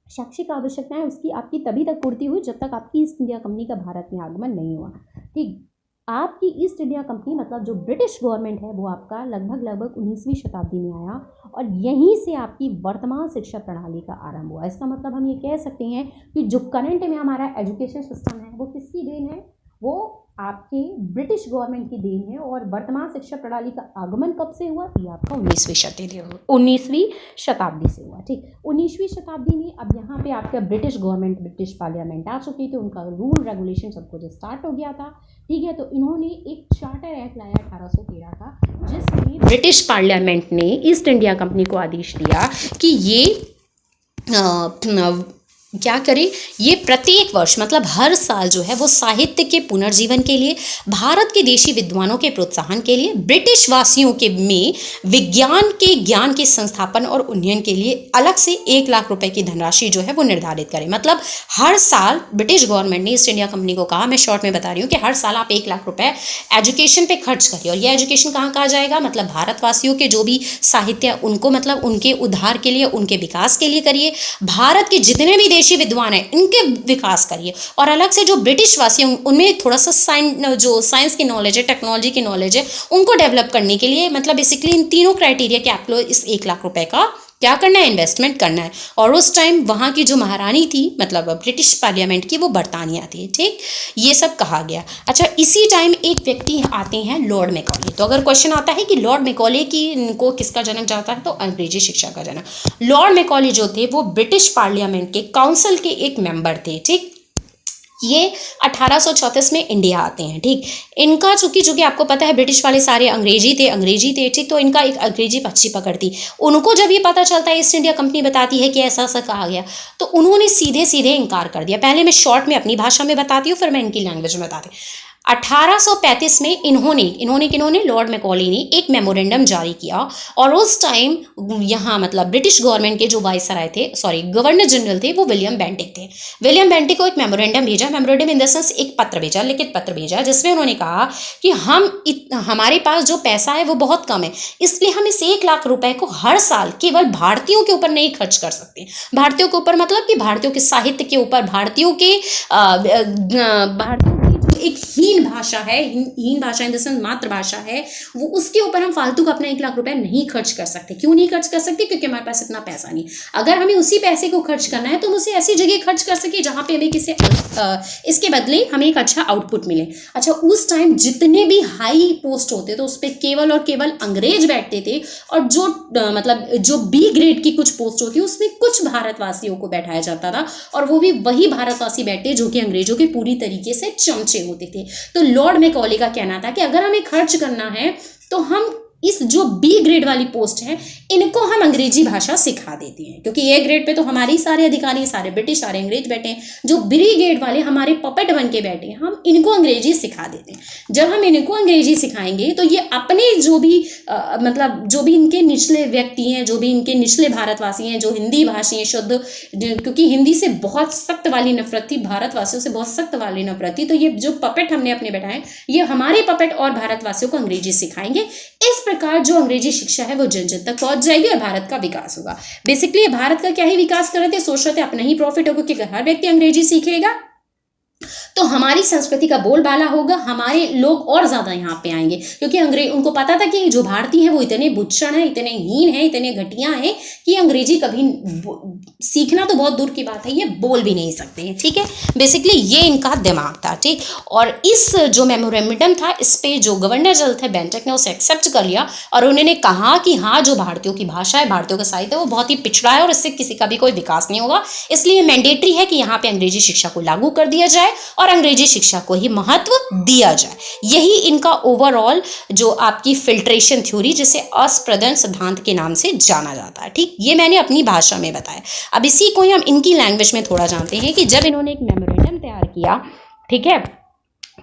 शैक्षिक आवश्यकताएं उसकी आपकी तभी तक पूर्ति हुई जब तक आपकी ईस्ट इंडिया कंपनी का भारत में आगमन नहीं हुआ। ठीक, आपकी ईस्ट इंडिया कंपनी मतलब जो ब्रिटिश गवर्नमेंट है वो आपका लगभग 19वीं शताब्दी में आया और यहीं से आपकी वर्तमान शिक्षा प्रणाली का आरंभ हुआ। इसका मतलब हम ये कह सकते हैं कि जो करंट में हमारा एजुकेशन सिस्टम है वो किसकी देन है, वो आपके ब्रिटिश गवर्नमेंट की देन है। और वर्तमान शिक्षा प्रणाली का आगमन कब से हुआ, ये आपका 19वीं शताब्दी से हुआ। ठीक, 19वीं शताब्दी में अब यहाँ पे आपका ब्रिटिश गवर्नमेंट, ब्रिटिश पार्लियामेंट आ चुकी थी, उनका रूल रेगुलेशन सब कुछ स्टार्ट हो गया था। ठीक है, तो इन्होंने एक चार्टर एक्ट लाया 1813 का, जिसमें ब्रिटिश पार्लियामेंट ने ईस्ट इंडिया कंपनी को आदेश दिया कि ये क्या करे, ये प्रत्येक वर्ष मतलब हर साल जो है वो साहित्य के पुनर्जीवन के लिए, भारत के देशी विद्वानों के प्रोत्साहन के लिए, ब्रिटिश वासियों के में विज्ञान के ज्ञान के संस्थापन और उन्नयन के लिए अलग से 1 लाख रुपए की धनराशि जो है वो निर्धारित करें। मतलब हर साल ब्रिटिश गवर्नमेंट ने ईस्ट इंडिया कंपनी को कहा, मैं शॉर्ट में बता रही हूँ, कि हर साल आप 1 लाख रुपए एजुकेशन पे खर्च करिए। और ये एजुकेशन कहाँ कहा जाएगा, मतलब भारतवासियों के जो भी साहित्य उनको मतलब उनके उद्धार के लिए, उनके विकास के लिए करिए। भारत के जितने भी देशी विद्वान है इनके विकास करिए। और अलग से जो ब्रिटिश वासी हैं उनमें थोड़ा सा साइंस की नॉलेज है, टेक्नोलॉजी की नॉलेज है, उनको डेवलप करने के लिए मतलब बेसिकली इन तीनों क्राइटेरिया के आप लोग इस 1 लाख रुपए का क्या करना है, इन्वेस्टमेंट करना है। और उस टाइम वहाँ की जो महारानी थी मतलब ब्रिटिश पार्लियामेंट की, वो बरतानिया थी। ठीक, ये सब कहा गया। अच्छा, इसी टाइम एक व्यक्ति आते हैं लॉर्ड मैकॉले। तो अगर क्वेश्चन आता है कि लॉर्ड मैकॉले को किसका जन्म जाता है, तो अंग्रेजी शिक्षा का जन्म। लॉर्ड मैकॉले जो थे वो ब्रिटिश पार्लियामेंट के काउंसिल के एक मेंबर थे। ठीक, ये 1834 में इंडिया आते हैं। ठीक, इनका चूंकि आपको पता है ब्रिटिश वाले सारे अंग्रेजी थे। ठीक, तो इनका एक अंग्रेजी अच्छी पकड़ती। उनको जब ये पता चलता है, ईस्ट इंडिया कंपनी बताती है कि ऐसा ऐसा कहा गया, तो उन्होंने सीधे सीधे इनकार कर दिया। पहले मैं शॉर्ट में अपनी भाषा में बताती हूँ, फिर मैं इनकी लैंग्वेज में बताती हूँ। 1835 में इन्होंने लॉर्ड मैकॉले ने एक मेमोरेंडम जारी किया। और उस टाइम यहाँ मतलब ब्रिटिश गवर्नमेंट के जो वाइसराय थे, गवर्नर जनरल थे, वो विलियम बेंटिक थे। विलियम बेंटिक को एक मेमोरेंडम भेजा, मेमोरेंडम इन द सेंस एक पत्र भेजा, लिखित पत्र भेजा, जिसमें उन्होंने कहा कि हमारे पास जो पैसा है वो बहुत कम है, इसलिए हम इस 1 लाख रुपए को हर साल केवल भारतीयों के ऊपर नहीं खर्च कर सकते। भारतीयों के ऊपर मतलब कि भारतीयों के साहित्य के ऊपर, भारतीयों की एक हीन भाषा इन द सेंस मातृभाषा है, वो उसके ऊपर हम फालतू का अपना 1 लाख रुपए नहीं खर्च कर सकते। क्यों नहीं खर्च कर सकते, क्योंकि हमारे पास इतना पैसा नहीं। अगर हमें उसी पैसे को खर्च करना है तो हम उसे ऐसी जगह खर्च कर सके जहां पे हमें इसके बदले हमें एक अच्छा आउटपुट मिले। अच्छा, उस टाइम जितने भी हाई पोस्ट होते तो उस पर केवल और केवल अंग्रेज बैठते थे, और जो बी ग्रेड की कुछ पोस्ट होती उसमें कुछ भारतवासियों को बैठाया जाता था, और वो भी वही भारतवासी बैठते जो कि अंग्रेजों के पूरी तरीके से चमचे होते थे। तो लॉर्ड मैकॉले का कहना था कि अगर हमें खर्च करना है तो हम इस जो बी ग्रेड वाली पोस्ट है इनको हम अंग्रेजी भाषा सिखा देते हैं, क्योंकि ए ग्रेड पे तो हमारे सारे अधिकारी, सारे ब्रिटिश, सारे अंग्रेज बैठे हैं। जो बी ग्रेड वाले हमारे पपेट बन के बैठे हैं, हम इनको अंग्रेजी सिखा देते हैं। जब हम इनको अंग्रेजी सिखाएंगे तो ये अपने जो भी इनके निचले व्यक्ति हैं, जो भी इनके निचले भारतवासी हैं, जो हिंदी भाषी हैं शुद्ध, क्योंकि हिंदी से बहुत सख्त वाली नफरत थी, भारतवासियों से बहुत सख्त वाली नफरत थी, तो ये जो पपेट हमने अपने बैठाए, ये हमारे पपेट और भारतवासियों को अंग्रेजी सिखाएंगे। इस प्रकार जो अंग्रेजी शिक्षा है वो जन जन तक पहुंच जाएगी और भारत का विकास होगा। बेसिकली भारत का क्या ही विकास कर रहे थे, सोच रहे थे अपना ही प्रॉफिट होगा, क्योंकि हर व्यक्ति अंग्रेजी सीखेगा तो हमारी संस्कृति का बोलबाला होगा, हमारे लोग और ज्यादा यहाँ पे आएंगे। क्योंकि अंग्रेज, उनको पता था कि जो भारतीय हैं वो इतने बुच्चड़ हैं, इतने हीन हैं, इतने घटिया हैं कि अंग्रेजी कभी सीखना तो बहुत दूर की बात है, ये बोल भी नहीं सकते हैं। ठीक है, बेसिकली ये इनका दिमाग था। ठीक, और इस जो मेमोरेंडम था, इस पे जो गवर्नर जनरल थे बेंटिक ने उसे एक्सेप्ट कर लिया, और उन्होंने कहा कि हाँ, जो भारतीयों की भाषा है, भारतीयों का साहित्य है, वो बहुत ही पिछड़ा है और इससे किसी का भी कोई विकास नहीं होगा, इसलिए मैंडेटरी है कि यहाँ पे अंग्रेजी शिक्षा को लागू कर दिया जाए और अंग्रेजी शिक्षा को ही महत्व दिया जाए। यही इनका ओवरऑल जो आपकी फिल्ट्रेशन थ्योरी, जिसे अस्प्रदन सिद्धांत के नाम से जाना जाता है। ठीक, ये मैंने अपनी भाषा में बताया। अब इसी को ही हम इनकी लैंग्वेज में थोड़ा जानते हैं कि जब इन्होंने एक मेमोरेंडम तैयार किया, ठीक है,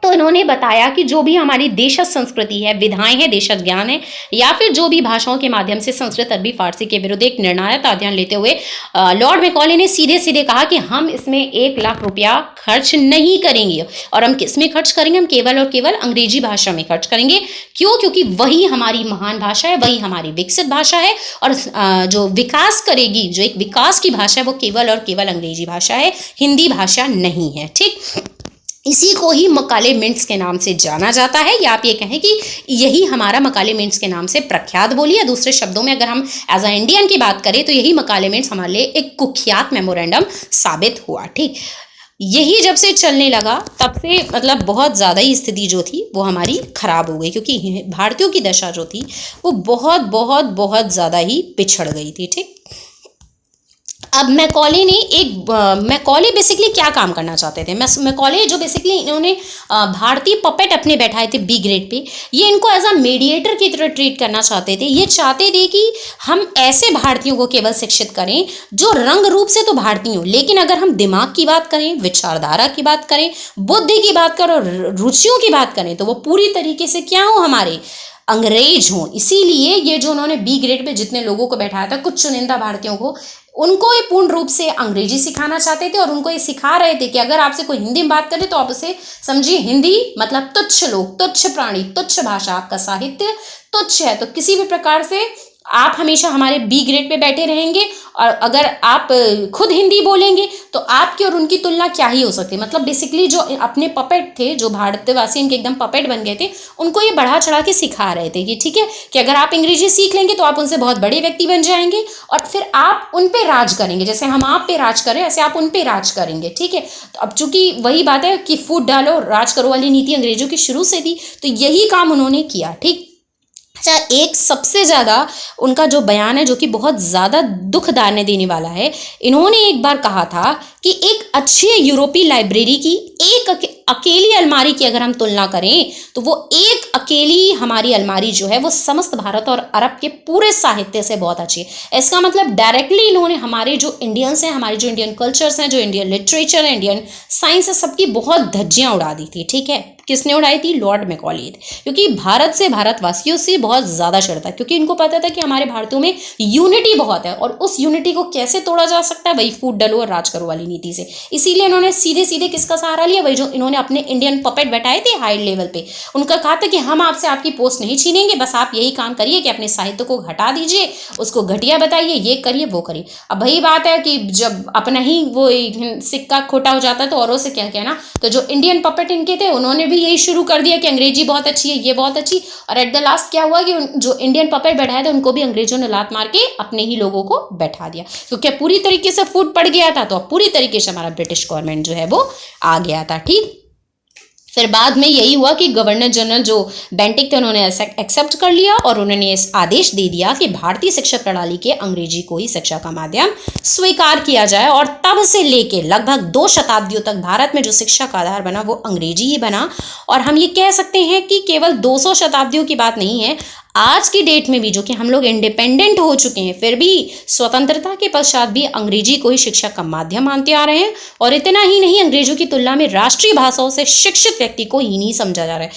तो इन्होंने बताया कि जो भी हमारी देशज संस्कृति है, विधाएं हैं, देशज ज्ञान है, या फिर जो भी भाषाओं के माध्यम से संस्कृत, अरबी, फारसी के विरुद्ध एक निर्णायक अध्ययन लेते हुए लॉर्ड मैकॉले ने सीधे सीधे कहा कि हम इसमें 1 लाख रुपया खर्च नहीं करेंगे। और हम किस में खर्च करेंगे? हम केवल और केवल अंग्रेजी भाषा में खर्च करेंगे। क्यों? क्योंकि वही हमारी महान भाषा है, वही हमारी विकसित भाषा है, और जो विकास करेगी, जो एक विकास की भाषा है, वो केवल और केवल अंग्रेजी भाषा है, हिंदी भाषा नहीं है। ठीक, इसी को ही मकाले मिंट्स के नाम से जाना जाता है, या आप ये कहें कि यही हमारा मकाले मिंट्स के नाम से प्रख्यात बोली है। दूसरे शब्दों में अगर हम एज अ इंडियन की बात करें तो यही मकाले मिंट्स हमारे लिए एक कुख्यात मेमोरेंडम साबित हुआ। ठीक, यही जब से चलने लगा तब से मतलब बहुत ज़्यादा ही स्थिति जो थी वो हमारी खराब हो गई, क्योंकि भारतीयों की दशा जो थी वो बहुत बहुत बहुत ज़्यादा ही पिछड़ गई थी। ठीक, अब मैकॉले ने मैकॉले बेसिकली क्या काम करना चाहते थे? मैकॉले जो बेसिकली इन्होंने भारतीय पपेट अपने बैठाए थे बी ग्रेड पे, ये इनको एज अ मीडिएटर की तरह ट्रीट करना चाहते थे। ये चाहते थे कि हम ऐसे भारतीयों को केवल शिक्षित करें जो रंग रूप से तो भारतीय हो, लेकिन अगर हम दिमाग की बात करें, विचारधारा की बात करें, बुद्धि की बात करें और रुचियों की बात करें तो वो पूरी तरीके से क्या हो, हमारे अंग्रेज हों। इसीलिए ये जो उन्होंने बी ग्रेड पे जितने लोगों को बैठाया था, कुछ चुनिंदा भारतीयों को, उनको ये पूर्ण रूप से अंग्रेजी सिखाना चाहते थे, और उनको ये सिखा रहे थे कि अगर आपसे कोई हिंदी में बात करे तो आप उसे समझिए हिंदी मतलब तुच्छ लोग, तुच्छ प्राणी, तुच्छ भाषा, आपका साहित्य तुच्छ है। तो किसी भी प्रकार से आप हमेशा हमारे बी ग्रेड पे बैठे रहेंगे, और अगर आप खुद हिंदी बोलेंगे तो आपकी और उनकी तुलना क्या ही हो सकती है। मतलब बेसिकली जो अपने पपेट थे, जो भारतवासी इनके एकदम पपेट बन गए थे, उनको ये बढ़ा चढ़ा के सिखा रहे थे कि ठीक है कि अगर आप अंग्रेजी सीख लेंगे तो आप उनसे बहुत बड़े व्यक्ति बन जाएंगे, और फिर आप उन पे राज करेंगे, जैसे हम आप पे राज करें ऐसे आप उन पे राज करेंगे। ठीक है, तो अब चूंकि वही बात है कि फूट डालो राज करो वाली नीति अंग्रेजों की शुरू से थी, तो यही काम उन्होंने किया। ठीक, अच्छा, एक सबसे ज़्यादा उनका जो बयान है जो कि बहुत ज़्यादा दुख देने वाला है, इन्होंने एक बार कहा था कि एक अच्छी यूरोपीय लाइब्रेरी की एक अकेली अलमारी की अगर हम तुलना करें तो वो एक अकेली हमारी अलमारी जो है वो समस्त भारत और अरब के पूरे साहित्य से बहुत अच्छी है। इसका मतलब डायरेक्टली इन्होंने हमारे जो इंडियंस हैं, हमारे जो इंडियन कल्चर्स हैं, जो इंडियन लिटरेचर है, इंडियन साइंस है, सबकी बहुत धज्जियां उड़ा दी थी। ठीक है, किसने उड़ाई थी? Lord Macaulay. क्योंकि भारत से, भारतवासियों से बहुत ज़्यादा चिढ़ता, क्योंकि इनको पता था कि हमारे भारतीयों में यूनिटी बहुत है, और उस यूनिटी को कैसे तोड़ा जा सकता है? वही फूट डलो और राज करो वाली नीति से। इसीलिए इन्होंने सीधे सीधे किसका सहारा लिया? वही जो इन्होंने अपने इंडियन पपेट बैठाए थे हाई लेवल पे, उनका कहा था कि हम आपसे आपकी पोस्ट नहीं छीनेंगे, बस आप यही काम करिए कि अपने साहित्य को हटा दीजिए, उसको घटिया बताइए, ये करिए वो करिए। अब वही बात है कि जब अपना ही वो सिक्का खोटा हो जाता है तो औरों से क्या कहना। तो जो इंडियन पपेट इनके थे उन्होंने भी यही शुरू कर दिया कि अंग्रेजी बहुत अच्छी है, ये बहुत अच्छी, और एट द लास्ट क्या हुआ कि जो इंडियन पपेट बैठाए थे उनको भी अंग्रेजों ने लात मार के अपने ही लोगों को बैठा दिया। तो क्या पूरी तरीके से फूट पड़ गया था? तो पूरी तरीके से हमारा ब्रिटिश गवर्नमेंट जो है वो आ गया था। ठीक, फिर बाद में यही हुआ कि गवर्नर जनरल जो बेंटिक थे उन्होंने एक्सेप्ट कर लिया, और उन्होंने इस आदेश दे दिया कि भारतीय शिक्षा प्रणाली के अंग्रेजी को ही शिक्षा का माध्यम स्वीकार किया जाए। और तब से लेके लगभग 2 शताब्दियों तक भारत में जो शिक्षा का आधार बना वो अंग्रेजी ही बना। और हम ये कह सकते हैं कि केवल 200 शताब्दियों की बात नहीं है, आज की डेट में भी जो कि हम लोग इंडिपेंडेंट हो चुके हैं, फिर भी स्वतंत्रता के पश्चात भी अंग्रेजी को ही शिक्षा का माध्यम मानते आ रहे हैं। और इतना ही नहीं, अंग्रेजों की तुलना में राष्ट्रीय भाषाओं से शिक्षित व्यक्ति को ही नहीं समझा जा रहा है।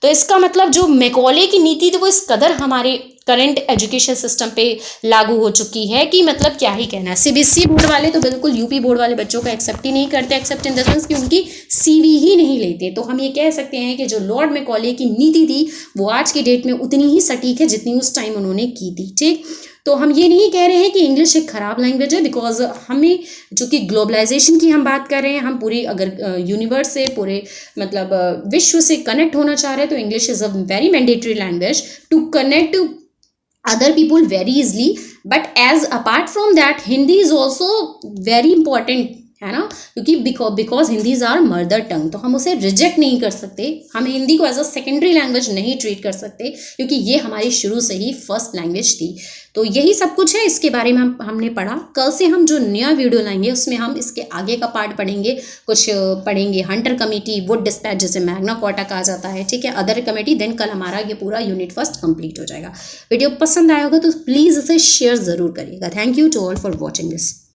तो इसका मतलब जो मैकॉले की नीति थी वो इस कदर हमारे करंट एजुकेशन सिस्टम पे लागू हो चुकी है कि मतलब क्या ही कहना है। सीबीएसई बोर्ड वाले तो बिल्कुल यूपी बोर्ड वाले बच्चों का एक्सेप्ट ही नहीं करते, एक्सेप्ट इन द सेंस कि उनकी सीवी ही नहीं लेते। तो हम ये कह सकते हैं कि जो लॉर्ड मैकॉले की नीति थी वो आज की डेट में उतनी ही सटीक है जितनी उस टाइम उन्होंने की थी। ठीक, तो हम ये नहीं कह रहे हैं कि इंग्लिश एक खराब लैंग्वेज है, बिकॉज हमें जो कि ग्लोबलाइजेशन की हम बात कर रहे हैं, हम पूरी अगर यूनिवर्स से, पूरे मतलब विश्व से कनेक्ट होना चाह रहे हैं तो English is a very mandatory language to connect other people very easily, but as apart from that Hindi is also very important, है ना, क्योंकि because Hindi is our mother tongue, तो हम उसे रिजेक्ट नहीं कर सकते, हम हिंदी को एज अ सेकेंडरी लैंग्वेज नहीं ट्रीट कर सकते, क्योंकि ये हमारी शुरू से ही फर्स्ट लैंग्वेज थी। तो यही सब कुछ है, इसके बारे में हमने पढ़ा। कल से हम जो नया वीडियो लाएंगे उसमें हम इसके आगे का पार्ट पढ़ेंगे, कुछ पढ़ेंगे हंटर कमेटी, वुड डिस्पैच जैसे मैग्ना कार्टा कहा जाता है, ठीक है, अदर कमेटी। देन कल हमारा ये पूरा यूनिट फर्स्ट कंप्लीट हो जाएगा। वीडियो पसंद आया होगा तो प्लीज़ इसे शेयर ज़रूर करिएगा। Thank you to all for watching this.